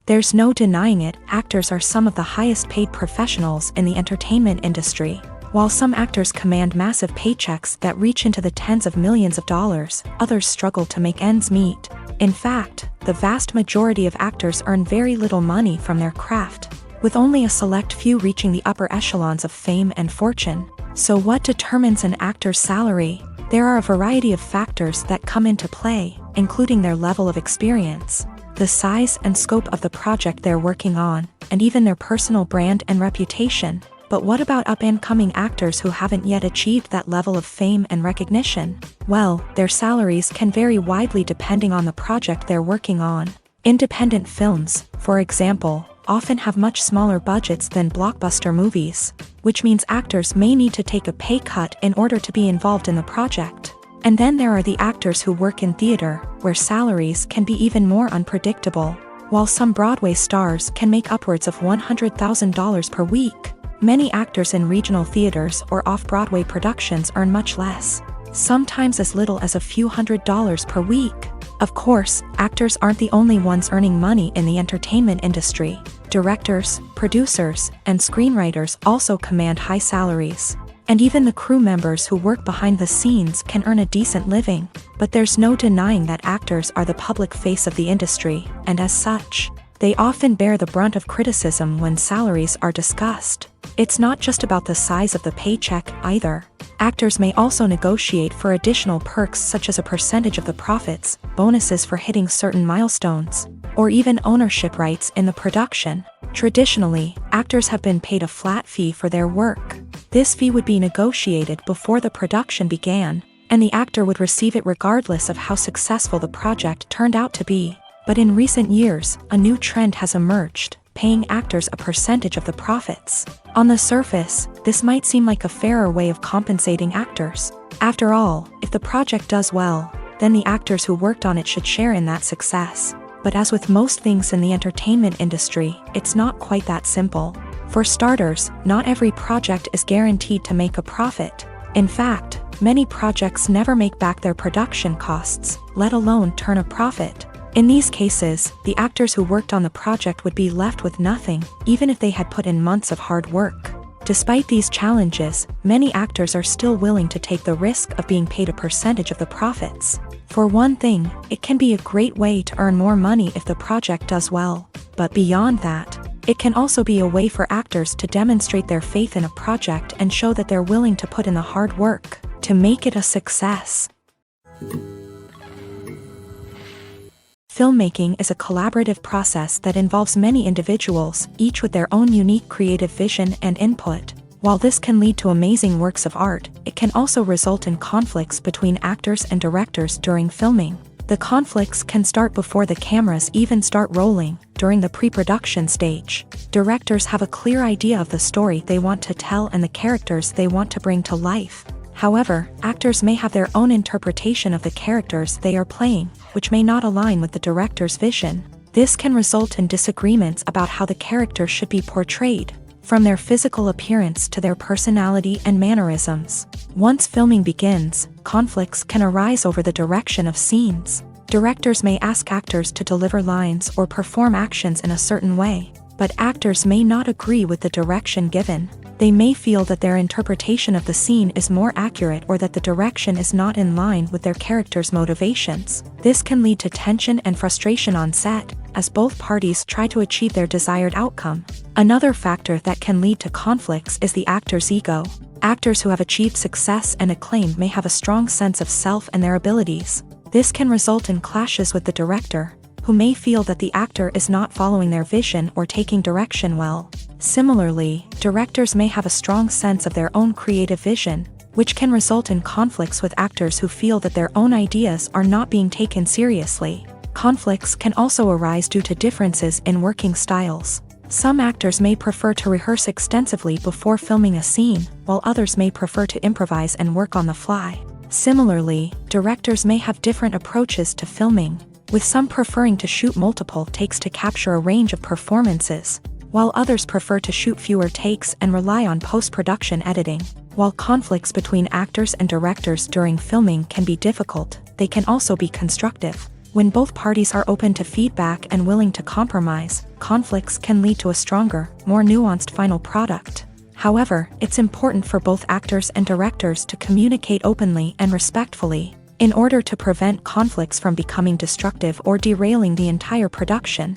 [SPEAKER 1] There's no denying it, actors are some of the highest paid professionals in the entertainment industry. While some actors command massive paychecks that reach into the tens of millions of dollars, others struggle to make ends meet. In fact, the vast majority of actors earn very little money from their craft, with only a select few reaching the upper echelons of fame and fortune. So what determines an actor's salary? There are a variety of factors that come into play, including their level of experience, the size and scope of the project they're working on, and even their personal brand and reputation. But what about up-and-coming actors who haven't yet achieved that level of fame and recognition? Well, their salaries can vary widely depending on the project they're working on. Independent films, for example, often have much smaller budgets than blockbuster movies, which means actors may need to take a pay cut in order to be involved in the project. And then there are the actors who work in theater, where salaries can be even more unpredictable. While some Broadway stars can make upwards of $100,000 per week, many actors in regional theaters or off-Broadway productions earn much less, sometimes as little as a few $100s per week. Of course, actors aren't the only ones earning money in the entertainment industry. Directors, producers, and screenwriters also command high salaries. And even the crew members who work behind the scenes can earn a decent living. But there's no denying that actors are the public face of the industry, and as such, they often bear the brunt of criticism when salaries are discussed. It's not just about the size of the paycheck, either. Actors may also negotiate for additional perks such as a percentage of the profits, bonuses for hitting certain milestones, or even ownership rights in the production. Traditionally, actors have been paid a flat fee for their work. This fee would be negotiated before the production began, and the actor would receive it regardless of how successful the project turned out to be. But in recent years, a new trend has emerged, paying actors a percentage of the profits. On the surface, this might seem like a fairer way of compensating actors. After all, if the project does well, then the actors who worked on it should share in that success. But as with most things in the entertainment industry, it's not quite that simple. For starters, not every project is guaranteed to make a profit. In fact, many projects never make back their production costs, let alone turn a profit. In these cases, the actors who worked on the project would be left with nothing, even if they had put in months of hard work. Despite these challenges, many actors are still willing to take the risk of being paid a percentage of the profits. For one thing, it can be a great way to earn more money if the project does well. But beyond that, it can also be a way for actors to demonstrate their faith in a project and show that they're willing to put in the hard work to make it a success. Filmmaking is a collaborative process that involves many individuals, each with their own unique creative vision and input. While this can lead to amazing works of art, it can also result in conflicts between actors and directors during filming. The conflicts can start before the cameras even start rolling, during the pre-production stage. Directors have a clear idea of the story they want to tell and the characters they want to bring to life. However, actors may have their own interpretation of the characters they are playing, which may not align with the director's vision. This can result in disagreements about how the characters should be portrayed, from their physical appearance to their personality and mannerisms. Once filming begins, conflicts can arise over the direction of scenes. Directors may ask actors to deliver lines or perform actions in a certain way, but actors may not agree with the direction given. They may feel that their interpretation of the scene is more accurate or that the direction is not in line with their character's motivations. This can lead to tension and frustration on set, as both parties try to achieve their desired outcome. Another factor that can lead to conflicts is the actor's ego. Actors who have achieved success and acclaim may have a strong sense of self and their abilities. This can result in clashes with the director, who may feel that the actor is not following their vision or taking direction well. Similarly, directors may have a strong sense of their own creative vision, which can result in conflicts with actors who feel that their own ideas are not being taken seriously. Conflicts can also arise due to differences in working styles. Some actors may prefer to rehearse extensively before filming a scene, while others may prefer to improvise and work on the fly. Similarly, directors may have different approaches to filming, with some preferring to shoot multiple takes to capture a range of performances, while others prefer to shoot fewer takes and rely on post-production editing. While conflicts between actors and directors during filming can be difficult, they can also be constructive. When both parties are open to feedback and willing to compromise, conflicts can lead to a stronger, more nuanced final product. However, it's important for both actors and directors to communicate openly and respectfully, in order to prevent conflicts from becoming destructive or derailing the entire production.